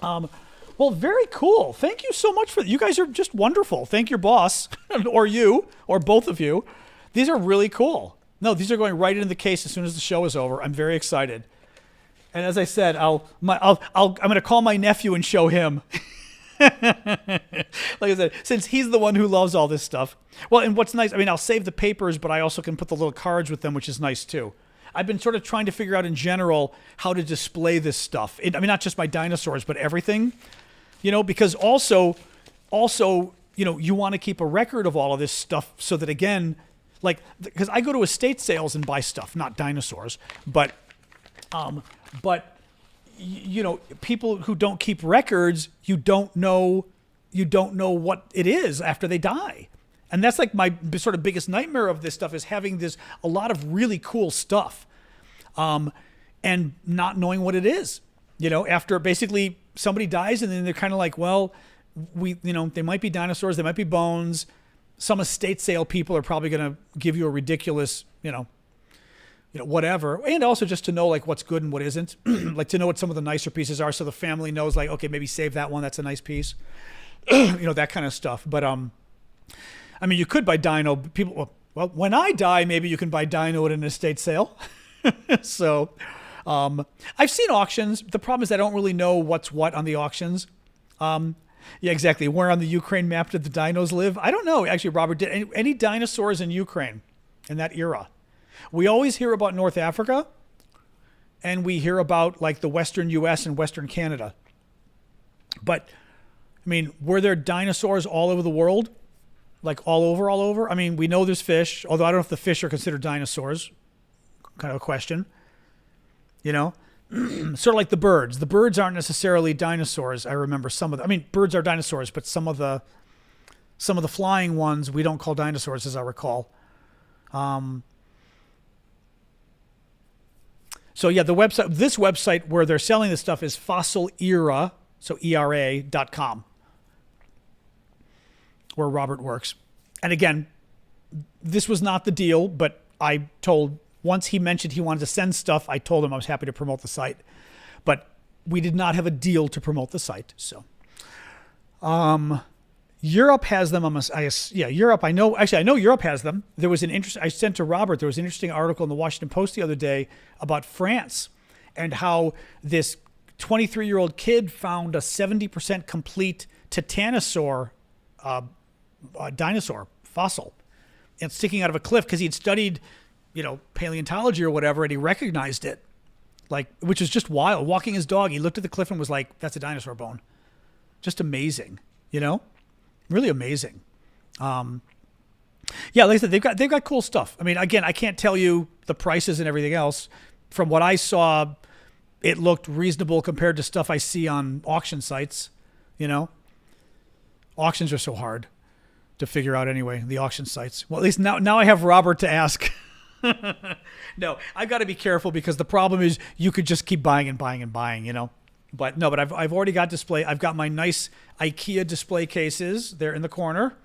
Well, very cool. Thank you so much for that. You guys are just wonderful. Thank your boss or you or both of you. These are really cool. No, these are going right into the case as soon as the show is over. I'm very excited. And as I said, I'm going to call my nephew and show him. Like I said, since he's the one who loves all this stuff. Well, and what's nice, I'll save the papers, but I also can put the little cards with them, which is nice too. I've been sort of trying to figure out in general how to display this stuff. Not just my dinosaurs, but everything, because also, you want to keep a record of all of this stuff so that again, because I go to estate sales and buy stuff, not dinosaurs, but people who don't keep records, you don't know what it is after they die. And that's like my sort of biggest nightmare of this stuff is having a lot of really cool stuff, and not knowing what it is, after basically somebody dies and then they're kind of like, well, they might be dinosaurs, they might be bones. Some estate sale people are probably going to give you a ridiculous, whatever. And also just to know like what's good and what isn't, like to know what some of the nicer pieces are. So the family knows like, okay, maybe save that one. That's a nice piece, that kind of stuff. But, you could buy dino people. Well, when I die, maybe you can buy dino at an estate sale. So, I've seen auctions. The problem is I don't really know what's what on the auctions. Yeah, exactly. Where on the Ukraine map did the dinos live? I don't know. Actually, Robert, did any dinosaurs in Ukraine in that era? We always hear about North Africa, and we hear about like the Western U.S. and Western Canada. But, were there dinosaurs all over the world? Like all over? We know there's fish, although I don't know if the fish are considered dinosaurs. Kind of a question. Sort of like the birds. The birds aren't necessarily dinosaurs. I remember some of them. Birds are dinosaurs, but some of the flying ones we don't call dinosaurs, as I recall. So yeah, this website where they're selling this stuff is fossilera, so ERA.com, where Robert works. And again, this was not the deal, but once he mentioned he wanted to send stuff, I told him I was happy to promote the site. But we did not have a deal to promote the site. So, Europe has them. Europe. I know Europe has them. There was I sent to Robert, there was an interesting article in the Washington Post the other day about France and how this 23-year-old kid found a 70% complete titanosaur dinosaur fossil and sticking out of a cliff because he'd studied paleontology or whatever, and he recognized it, which is just wild. Walking his dog, he looked at the cliff and was like, that's a dinosaur bone. Just amazing, really amazing. Yeah, like I said, they've got cool stuff. Again, I can't tell you the prices and everything else. From what I saw, it looked reasonable compared to stuff I see on auction sites, Auctions are so hard to figure out anyway, the auction sites. Well, at least now I have Robert to ask. No, I got to be careful because the problem is you could just keep buying and buying and buying, But no, but I've already got display. I've got my nice IKEA display cases. They're in the corner.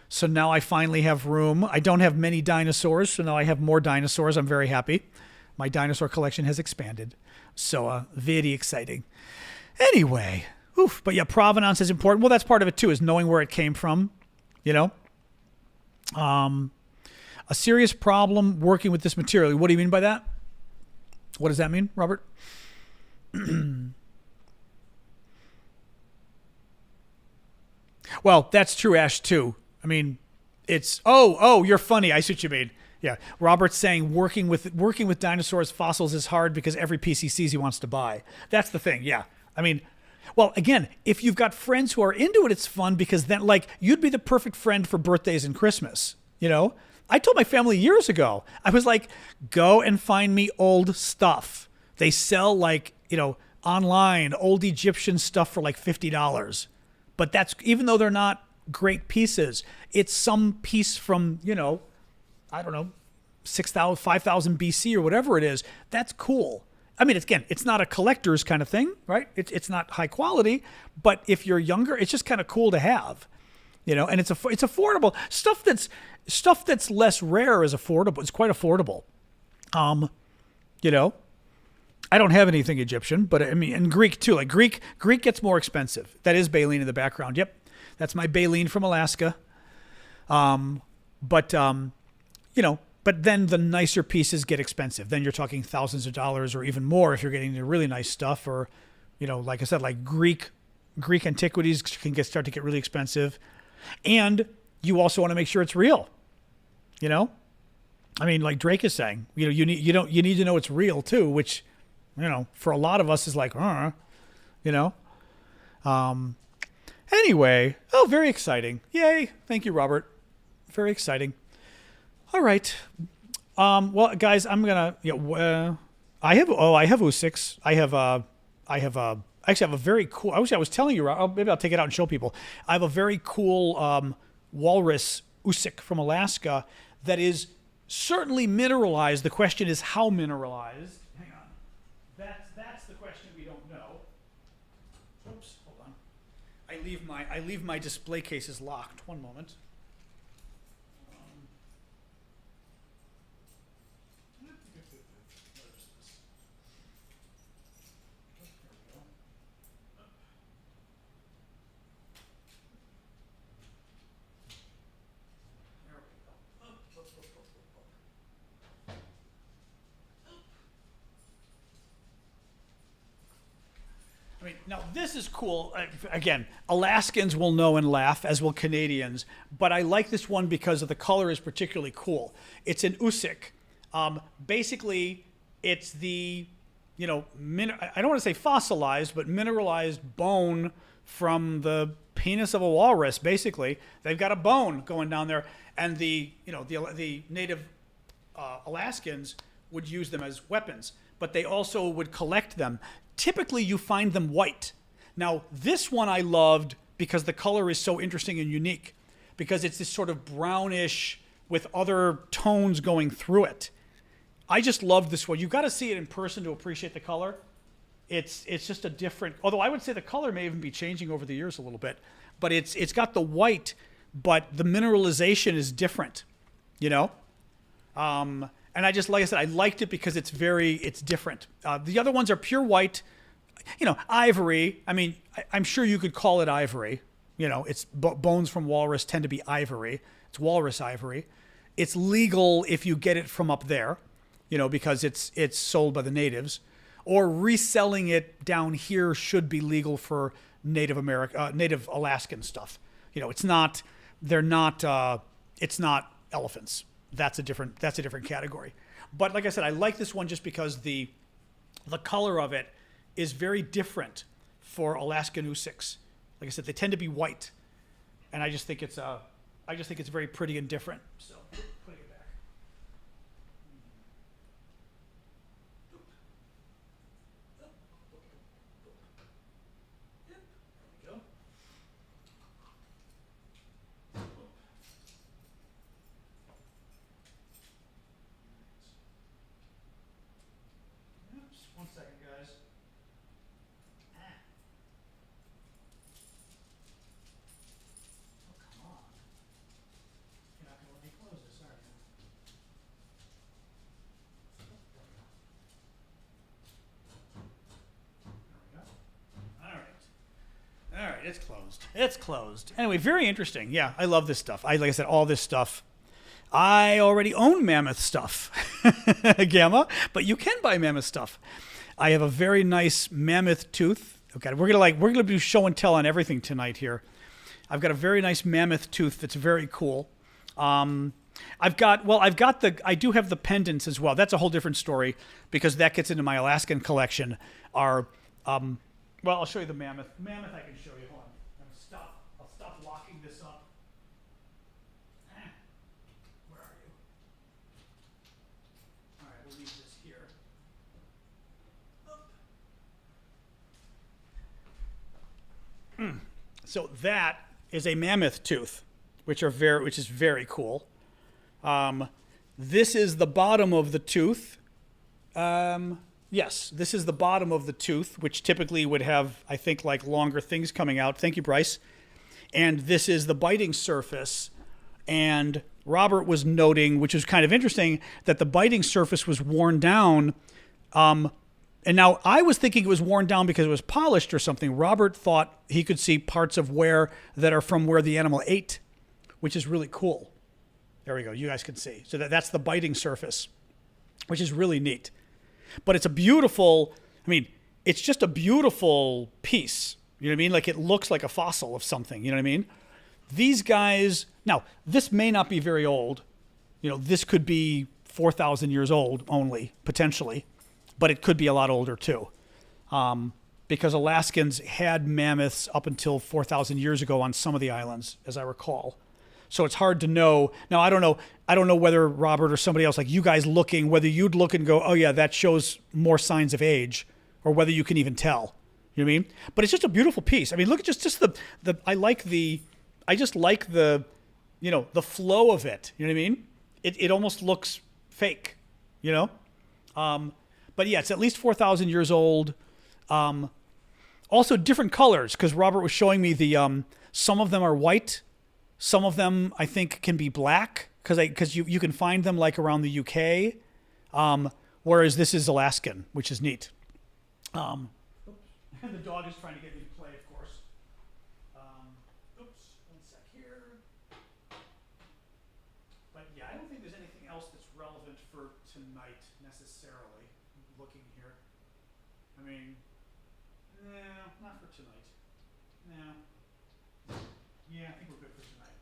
So now I finally have room. I don't have many dinosaurs, so now I have more dinosaurs. I'm very happy. My dinosaur collection has expanded. So very exciting. Anyway, but yeah, provenance is important. Well, that's part of it too, is knowing where it came from, A serious problem working with this material. What do you mean by that? What does that mean, Robert? Well, that's true, Ash, too. It's you're funny. I see what you mean. Yeah, Robert's saying working with dinosaurs fossils is hard because every piece he sees he wants to buy. That's the thing. Yeah, well, again, if you've got friends who are into it, it's fun because then you'd be the perfect friend for birthdays and Christmas. I told my family years ago, I was like, go and find me old stuff. They sell online old Egyptian stuff for like $50. But that's, even though they're not great pieces, it's some piece from, I don't know, 6,000, 5,000 BC or whatever it is. That's cool. It's not a collector's kind of thing, right? It's not high quality, but if you're younger, it's just kind of cool to have. And it's affordable. Stuff that's less rare is affordable. It's quite affordable. I don't have anything Egyptian, but and Greek too. Like Greek gets more expensive. That is baleen in the background. Yep, that's my baleen from Alaska. But then the nicer pieces get expensive. Then you're talking thousands of dollars or even more if you're getting the really nice stuff. Or, like I said, like Greek antiquities can start to get really expensive. And you also want to make sure it's real. Like Drake is saying, you need to know it's real too, which, for a lot of us is like, anyway, very exciting. Yay. Thank you, Robert. Very exciting. All right. Well, guys, I'm going to, I have Usyks. Actually, I have a very cool, I wish I was telling you, maybe I'll take it out and show people. I have a very cool walrus Usyk from Alaska that is certainly mineralized. The question is how mineralized. Hang on. That's the question we don't know. Oops, hold on. I I leave my display cases locked. One moment. I mean, now this is cool. Again, Alaskans will know and laugh, as will Canadians. But I like this one because of the color is particularly cool. It's an Usik. Basically, it's the, I don't want to say fossilized, but mineralized bone from the penis of a walrus. Basically, they've got a bone going down there, and the native Alaskans would use them as weapons, but they also would collect them. Typically, you find them white. Now, this one I loved because the color is so interesting and unique, because it's this sort of brownish with other tones going through it. I just love this one. You've got to see it in person to appreciate the color. It's just a different, although I would say the color may even be changing over the years a little bit, but it's got the white, but the mineralization is different, And I just, like I said, I liked it because it's different. The other ones are pure white, ivory. I mean, I'm sure you could call it ivory. It's bones from walrus tend to be ivory. It's walrus ivory. It's legal if you get it from up there, because it's sold by the natives. Or reselling it down here should be legal for Native Alaskan stuff. It's not elephants. That's a different category. But like I said, I like this one just because the color of it is very different for Alaskan Usiks. Like I said, they tend to be white, and I just think it's very pretty and different. So putting it back. There we go. Oops, 1 second, guys. Oh, come on. You're not going to let me close this, are you? There we go. All right. All right, it's closed. It's closed. Anyway, very interesting. Yeah, I love this stuff. Like I said, all this stuff. I already own mammoth stuff, Gamma, but you can buy mammoth stuff. I have a very nice mammoth tooth. Okay, we're gonna do show and tell on everything tonight here. I've got a very nice mammoth tooth that's very cool. I do have the pendants as well. That's a whole different story because that gets into my Alaskan collection. I'll show you the mammoth. Mammoth I can show you. Hold on. I'll stop locking this up. Where are you? All right, we'll leave this here. So that is a mammoth tooth, which is very cool. This is the bottom of the tooth. Yes, this is the bottom of the tooth, which typically would have, I think, like longer things coming out. Thank you, Bryce. And this is the biting surface. And Robert was noting, which is kind of interesting, that the biting surface was worn down. And now I was thinking it was worn down because it was polished or something. Robert thought he could see parts of that are from where the animal ate, which is really cool. There we go. You guys can see. So that's the biting surface, which is really neat. But it's it's just a beautiful piece. You know what I mean? Like it looks like a fossil of something. You know what I mean? These guys, now this may not be very old. This could be 4,000 years old only, potentially. But it could be a lot older too. Because Alaskans had mammoths up until 4,000 years ago on some of the islands, as I recall. So it's hard to know. Now, I don't know whether Robert or somebody else, like you guys whether you'd look and go, oh yeah, that shows more signs of age, or whether you can even tell. You know what I mean? But it's just a beautiful piece. I mean, look at just I just like the flow of it. You know what I mean? It almost looks fake, But yeah, it's at least 4,000 years old. Also different colors, because Robert was showing me the some of them are white, some of them I think can be black, because you can find them like around the UK, whereas this is Alaskan, which is neat. And the dog is trying to get me to play, of course. Oops, one sec here. But yeah, I don't think there's anything else that's relevant for tonight necessarily. Looking here, I mean, no, not for tonight. No. Yeah, I think we're good for tonight.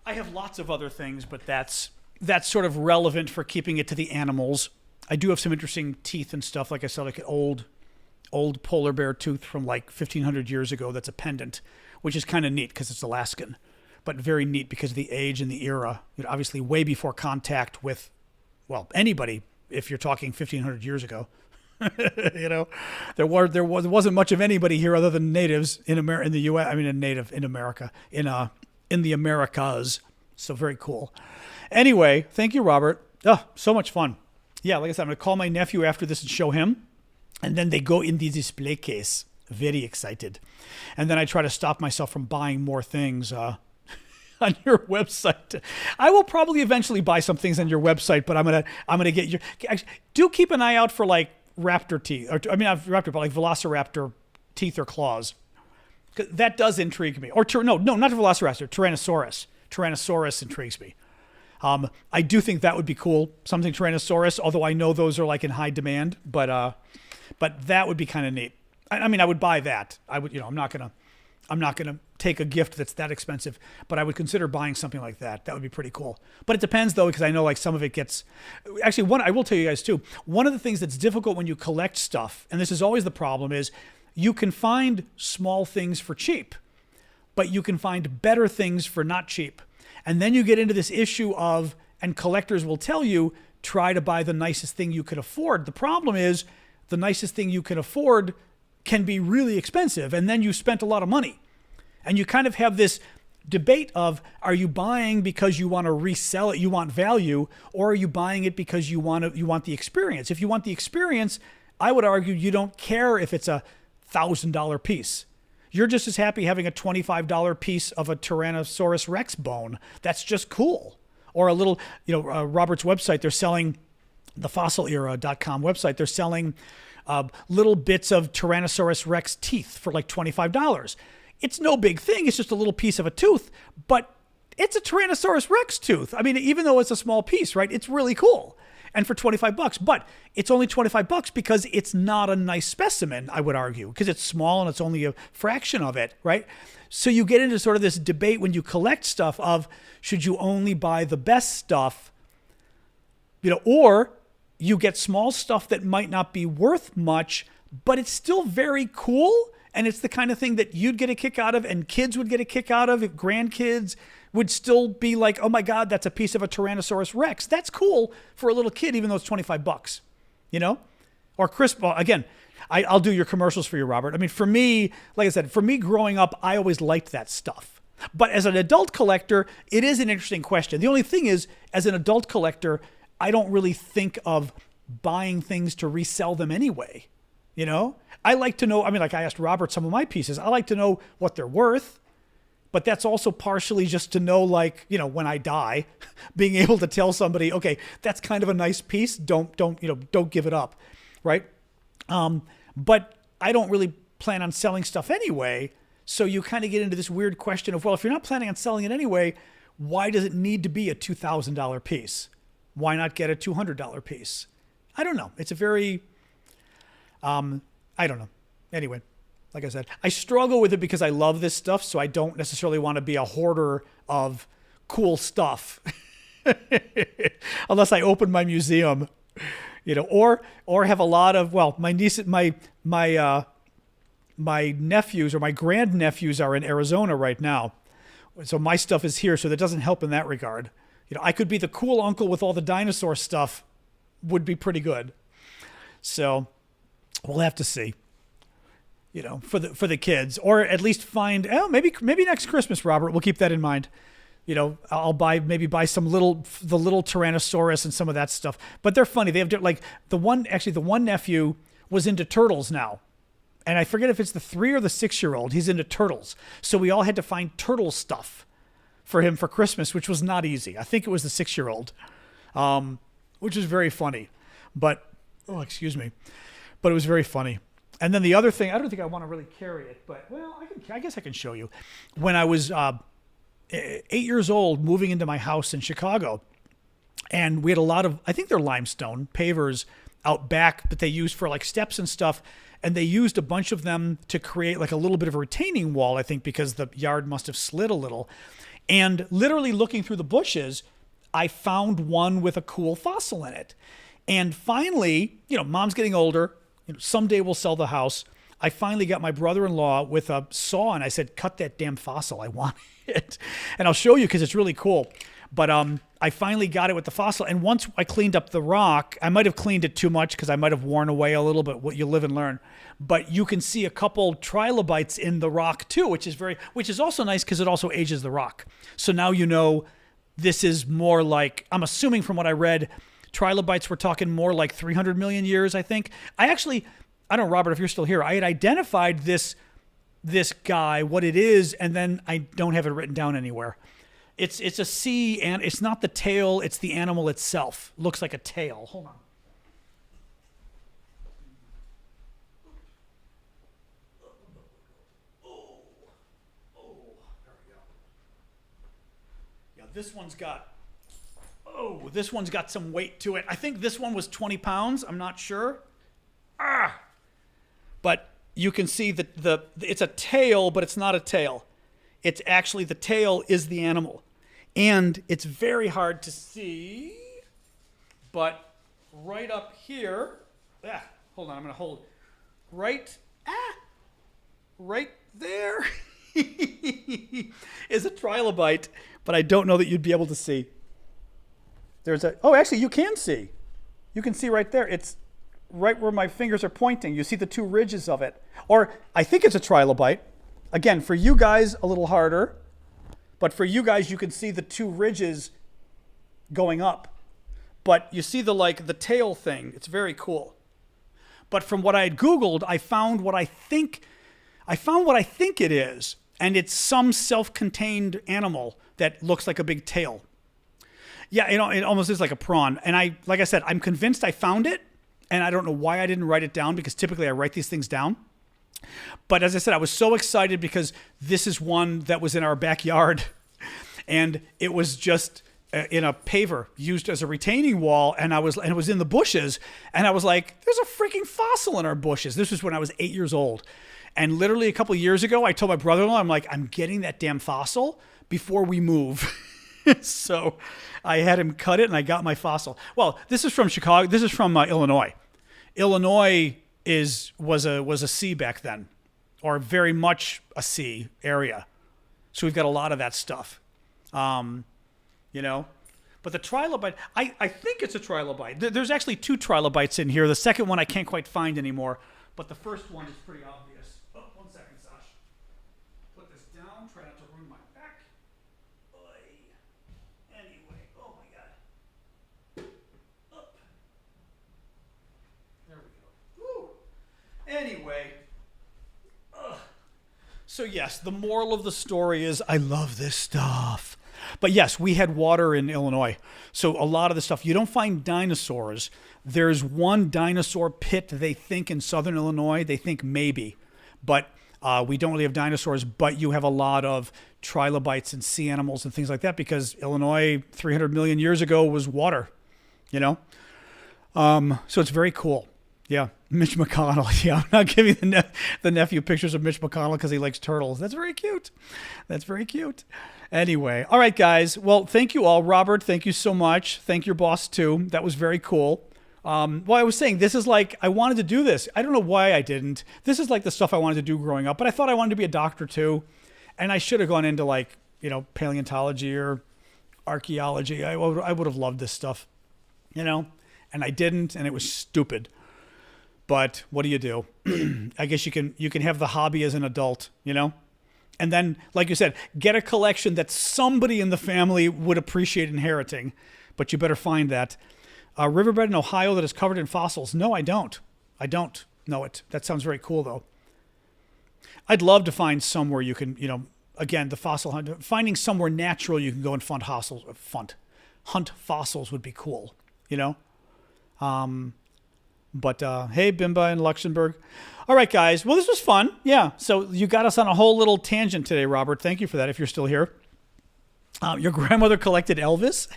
I have lots of other things, but that's sort of relevant for keeping it to the animals. I do have some interesting teeth and stuff. Like I said, like an old polar bear tooth from like 1500 years ago. That's a pendant, which is kind of neat because it's Alaskan, but very neat because of the age and the era. Obviously way before contact with, well, anybody. If you're talking 1500 years ago, there wasn't much of anybody here other than natives in the U.S. I mean, a native in America, in the Americas. So very cool. Anyway, thank you, Robert. Oh, so much fun. Yeah, like I said, I'm going to call my nephew after this and show him. And then they go in the display case. Very excited. And then I try to stop myself from buying more things on your website. I will probably eventually buy some things on your website, but I'm gonna get your. Do keep an eye out for like raptor teeth, not raptor, but like velociraptor teeth or claws. That does intrigue me. Or no, not velociraptor, Tyrannosaurus. Tyrannosaurus intrigues me. I do think that would be cool, something Tyrannosaurus, although I know those are like in high demand, but that would be kind of neat. I mean, I would buy that. I would, I'm not gonna take a gift that's that expensive, but I would consider buying something like that. That would be pretty cool. But it depends though, because I know like some of it gets, actually I will tell you guys too, one of the things that's difficult when you collect stuff, and this is always the problem, is you can find small things for cheap, but you can find better things for not cheap. And then you get into this issue of, and collectors will tell you, try to buy the nicest thing you could afford. The problem is the nicest thing you can afford can be really expensive, and then you spent a lot of money. And you kind of have this debate of, are you buying because you want to resell it, you want value, or are you buying it because you want the experience? If you want the experience, I would argue you don't care if it's a $1,000 piece. You're just as happy having a $25 piece of a Tyrannosaurus Rex bone. That's just cool. Or a little, Robert's website, they're selling, the fossilera.com website, they're selling little bits of Tyrannosaurus Rex teeth for like $25. It's no big thing. It's just a little piece of a tooth, but it's a Tyrannosaurus Rex tooth. I mean, even though it's a small piece, right? It's really cool. And for $25, but it's only $25 because it's not a nice specimen, I would argue, because it's small and it's only a fraction of it, right? So you get into sort of this debate when you collect stuff of, should you only buy the best stuff, or you get small stuff that might not be worth much, but it's still very cool. And it's the kind of thing that you'd get a kick out of and kids would get a kick out of. If grandkids would still be like, oh my God, that's a piece of a Tyrannosaurus Rex. That's cool for a little kid, even though it's $25, Or Chris, well, again, I'll do your commercials for you, Robert. I mean, for me, like I said, growing up, I always liked that stuff. But as an adult collector, it is an interesting question. The only thing is, as an adult collector, I don't really think of buying things to resell them anyway. I like to know, like I asked Robert some of my pieces, I like to know what they're worth, but that's also partially just to know, when I die, being able to tell somebody, okay, that's kind of a nice piece. Don't give it up. Right. But I don't really plan on selling stuff anyway. So you kind of get into this weird question of, well, if you're not planning on selling it anyway, why does it need to be a $2,000 piece? Why not get a $200 piece? I don't know. It's a very, I don't know. Anyway, like I said, I struggle with it because I love this stuff, so I don't necessarily want to be a hoarder of cool stuff. Unless I open my museum, or have a lot of, my niece, my nephews or my grandnephews are in Arizona right now. So my stuff is here, so that doesn't help in that regard. I could be the cool uncle with all the dinosaur stuff, would be pretty good. So we'll have to see, for the kids, or at least find, maybe next Christmas, Robert, we'll keep that in mind. I'll buy some the little Tyrannosaurus and some of that stuff, but they're funny. They have the one nephew was into turtles now. And I forget if it's the 3 or the 6-year-old. He's into turtles. So we all had to find turtle stuff for him for Christmas, which was not easy. I think it was the 6-year-old, which was very funny. But, oh, excuse me. But it was very funny. And then the other thing, I don't think I want to really carry it, but, well, I guess I can show you. When I was 8 years old, moving into my house in Chicago, and we had a lot of, I think they're limestone pavers out back that they use for like steps and stuff. And they used a bunch of them to create like a little bit of a retaining wall, I think, because the yard must have slid a little. And literally looking through the bushes, I found one with a cool fossil in it. And finally, Mom's getting older. Someday we'll sell the house. I finally got my brother-in-law with a saw, and I said, cut that damn fossil. I want it. And I'll show you because it's really cool. But I finally got it with the fossil. And once I cleaned up the rock, I might have cleaned it too much because I might have worn away a little bit. What you live and learn. But you can see a couple trilobites in the rock too, which is also nice because it also ages the rock. So now this is more like, I'm assuming from what I read, trilobites we're talking more like 300 million years, I think. I don't know, Robert, if you're still here, I had identified this guy, what it is, and then I don't have it written down anywhere. It's a sea, and it's not the tail, it's the animal itself. Looks like a tail. Hold on. There we go. Yeah, this one's got some weight to it. I think this one was 20 pounds. I'm not sure. But you can see that it's a tail, but it's not a tail. It's actually, the tail is the animal. And it's very hard to see, but right up here, hold on, I'm going to hold right there is a trilobite, but I don't know that you'd be able to see. Actually, you can see. You can see right there. It's right where my fingers are pointing. You see the 2 ridges of it. Or I think it's a trilobite. Again, for you guys, a little harder. But for you guys, you can see the 2 ridges going up. But you see the tail thing. It's very cool. But from what I had Googled, I found what I think it is. And it's some self-contained animal that looks like a big tail. Yeah, it almost is like a prawn. And like I said, I'm convinced I found it. And I don't know why I didn't write it down, because typically I write these things down. But as I said, I was so excited because this is one that was in our backyard, and it was just in a paver used as a retaining wall, and it was in the bushes, and I was like, there's a freaking fossil in our bushes. This was when I was 8 years old. And literally a couple of years ago, I told my brother-in-law, I'm like, I'm getting that damn fossil before we move. So I had him cut it, and I got my fossil. Well, this is from Chicago. This is from Illinois. Illinois was a sea back then, or very much a sea area. So we've got a lot of that stuff, But the trilobite, I think it's a trilobite. There's actually 2 trilobites in here. The second one I can't quite find anymore, but the first one is pretty obvious. Oh, 1 second, Sash. Put this down. Try not to ruin my back. Anyway, oh my God. Up. There we go. Woo. Anyway. So yes, the moral of the story is I love this stuff. But yes, we had water in Illinois. So a lot of the stuff, you don't find dinosaurs. There's one dinosaur pit, they think, in southern Illinois. They think maybe. But we don't really have dinosaurs, but you have a lot of trilobites and sea animals and things like that, because Illinois 300 million years ago was water, So it's very cool. Yeah, Mitch McConnell. Yeah, I'm not giving the nephew pictures of Mitch McConnell because he likes turtles. That's very cute. Anyway, all right, guys. Well, thank you all. Robert, thank you so much. Thank your boss, too. That was very cool. I was saying, this is like, I wanted to do this. I don't know why I didn't. This is like the stuff I wanted to do growing up, but I thought I wanted to be a doctor, too. And I should have gone into paleontology or archaeology. I would have loved this stuff, and I didn't, and it was stupid. But what do you do? I guess you can have the hobby as an adult, And then, like you said, get a collection that somebody in the family would appreciate inheriting. But you better find that. Riverbed in Ohio that is covered in fossils. No, I don't. I don't know it. That sounds very cool, though. I'd love to find somewhere you can, again, the fossil hunt, finding somewhere natural you can go and hunt fossils would be cool, But hey, Bimba in Luxembourg. All right, guys. Well, this was fun. Yeah. So you got us on a whole little tangent today, Robert. Thank you for that if you're still here. Your grandmother collected Elvis?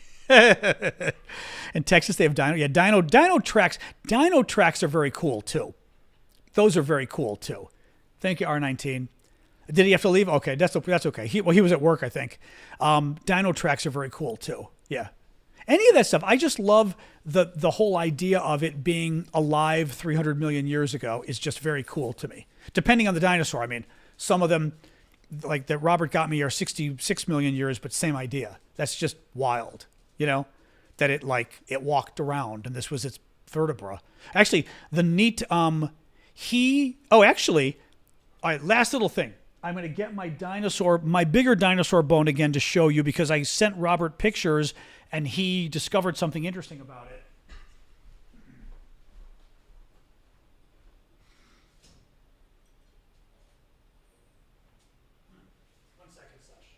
In Texas, they have dino. Yeah, dino tracks. Dino tracks are very cool, too. Those are very cool, too. Thank you, R19. Did he have to leave? Okay, that's okay. He was at work, I think. Dino tracks are very cool, too. Yeah. Any of that stuff, I just love the whole idea of it being alive 300 million years ago is just very cool to me. Depending on the dinosaur, I mean, some of them, like that Robert got me, are 66 million years, but same idea. That's just wild, that it walked around and this was its vertebra. Actually, the neat, all right, last little thing. I'm going to get my bigger dinosaur bone again to show you because I sent Robert pictures and he discovered something interesting about it. One second, Sasha.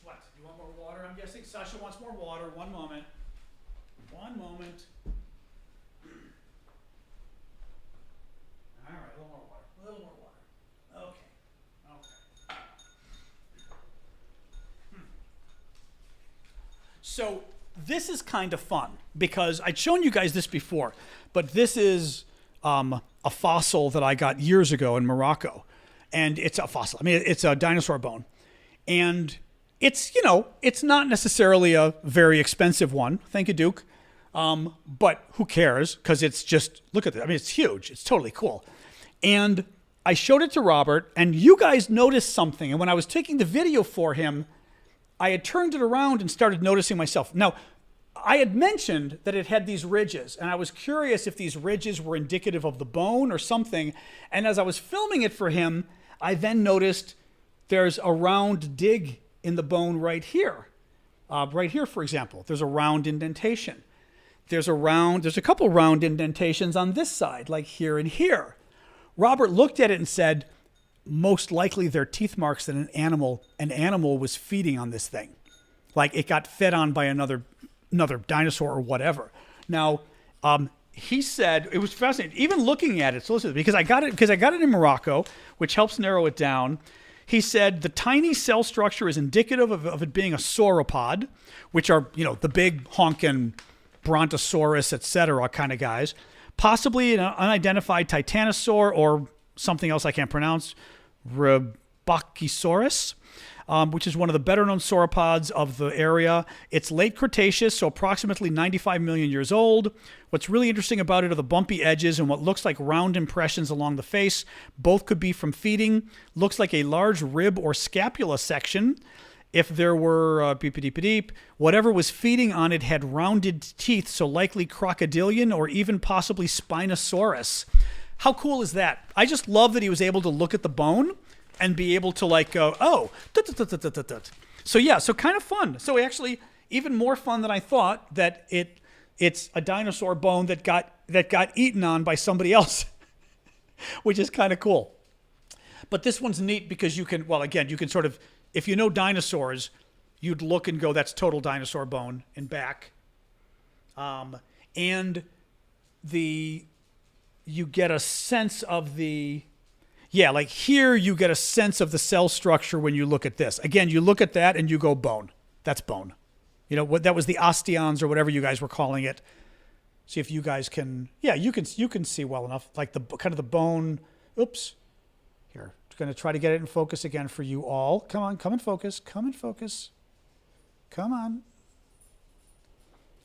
What? You want more water? I'm guessing Sasha wants more water. One moment. One moment. All right, a little more water. A little more water. Okay. So this is kind of fun because I'd shown you guys this before, but this is a fossil that I got years ago in Morocco. And it's a fossil. I mean, it's a dinosaur bone. And it's, it's not necessarily a very expensive one. Thank you, Duke. But who cares? Because it's just, look at that. I mean, it's huge. It's totally cool. And I showed it to Robert, and you guys noticed something. And when I was taking the video for him, I had turned it around and started noticing myself. Now, I had mentioned that it had these ridges, and I was curious if these ridges were indicative of the bone or something. And as I was filming it for him, I then noticed there's a round dig in the bone right here. Right here, for example, there's a round indentation. There's a couple round indentations on this side, like here and here. Robert looked at it and said, most likely they're teeth marks that an animal was feeding on this thing. Like it got fed on by another dinosaur or whatever. Now, he said, it was fascinating, even looking at it, so listen, because I got it in Morocco, which helps narrow it down. He said the tiny cell structure is indicative of it being a sauropod, which are, the big honkin' Brontosaurus, etc. kind of guys. Possibly an unidentified titanosaur or something else I can't pronounce, Rabachisaurus, which is one of the better-known sauropods of the area. It's late Cretaceous, so approximately 95 million years old. What's really interesting about it are the bumpy edges and what looks like round impressions along the face. Both could be from feeding. Looks like a large rib or scapula section. If there were beep-a-deep-a-deep, whatever was feeding on it had rounded teeth, so likely crocodilian or even possibly Spinosaurus. How cool is that? I just love that he was able to look at the bone and be able to go, oh, so yeah, so kind of fun. So actually, even more fun than I thought that it's a dinosaur bone that got eaten on by somebody else, which is kind of cool. But this one's neat because you can sort of, if you know dinosaurs, you'd look and go, that's total dinosaur bone and back. And you get a sense of like here you get a sense of the cell structure when you look at this. Again, you look at that and you go bone. That's bone. That was the osteons or whatever you guys were calling it. See if you guys can, you can see well enough, like the kind of the bone. Oops. Here, I'm going to try to get it in focus again for you all. Come on, come in focus. Come in focus. Come on.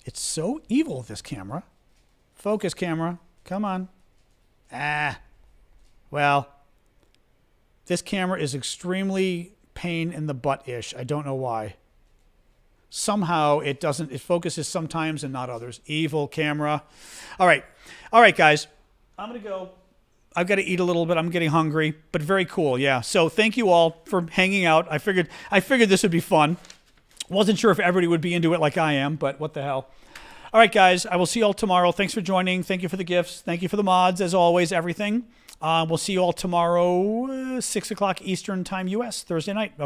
It's so evil, this camera. Focus, camera. Come on. Well, this camera is extremely pain in the butt-ish. I don't know why. Somehow it focuses sometimes and not others. Evil camera. All right, guys. I'm going to go. I've got to eat a little bit. I'm getting hungry, but very cool. Yeah. So thank you all for hanging out. I figured this would be fun. Wasn't sure if everybody would be into it like I am, but what the hell. All right, guys. I will see you all tomorrow. Thanks for joining. Thank you for the gifts. Thank you for the mods, as always, everything. We'll see you all tomorrow, 6 o'clock Eastern time, U.S., Thursday night. Okay.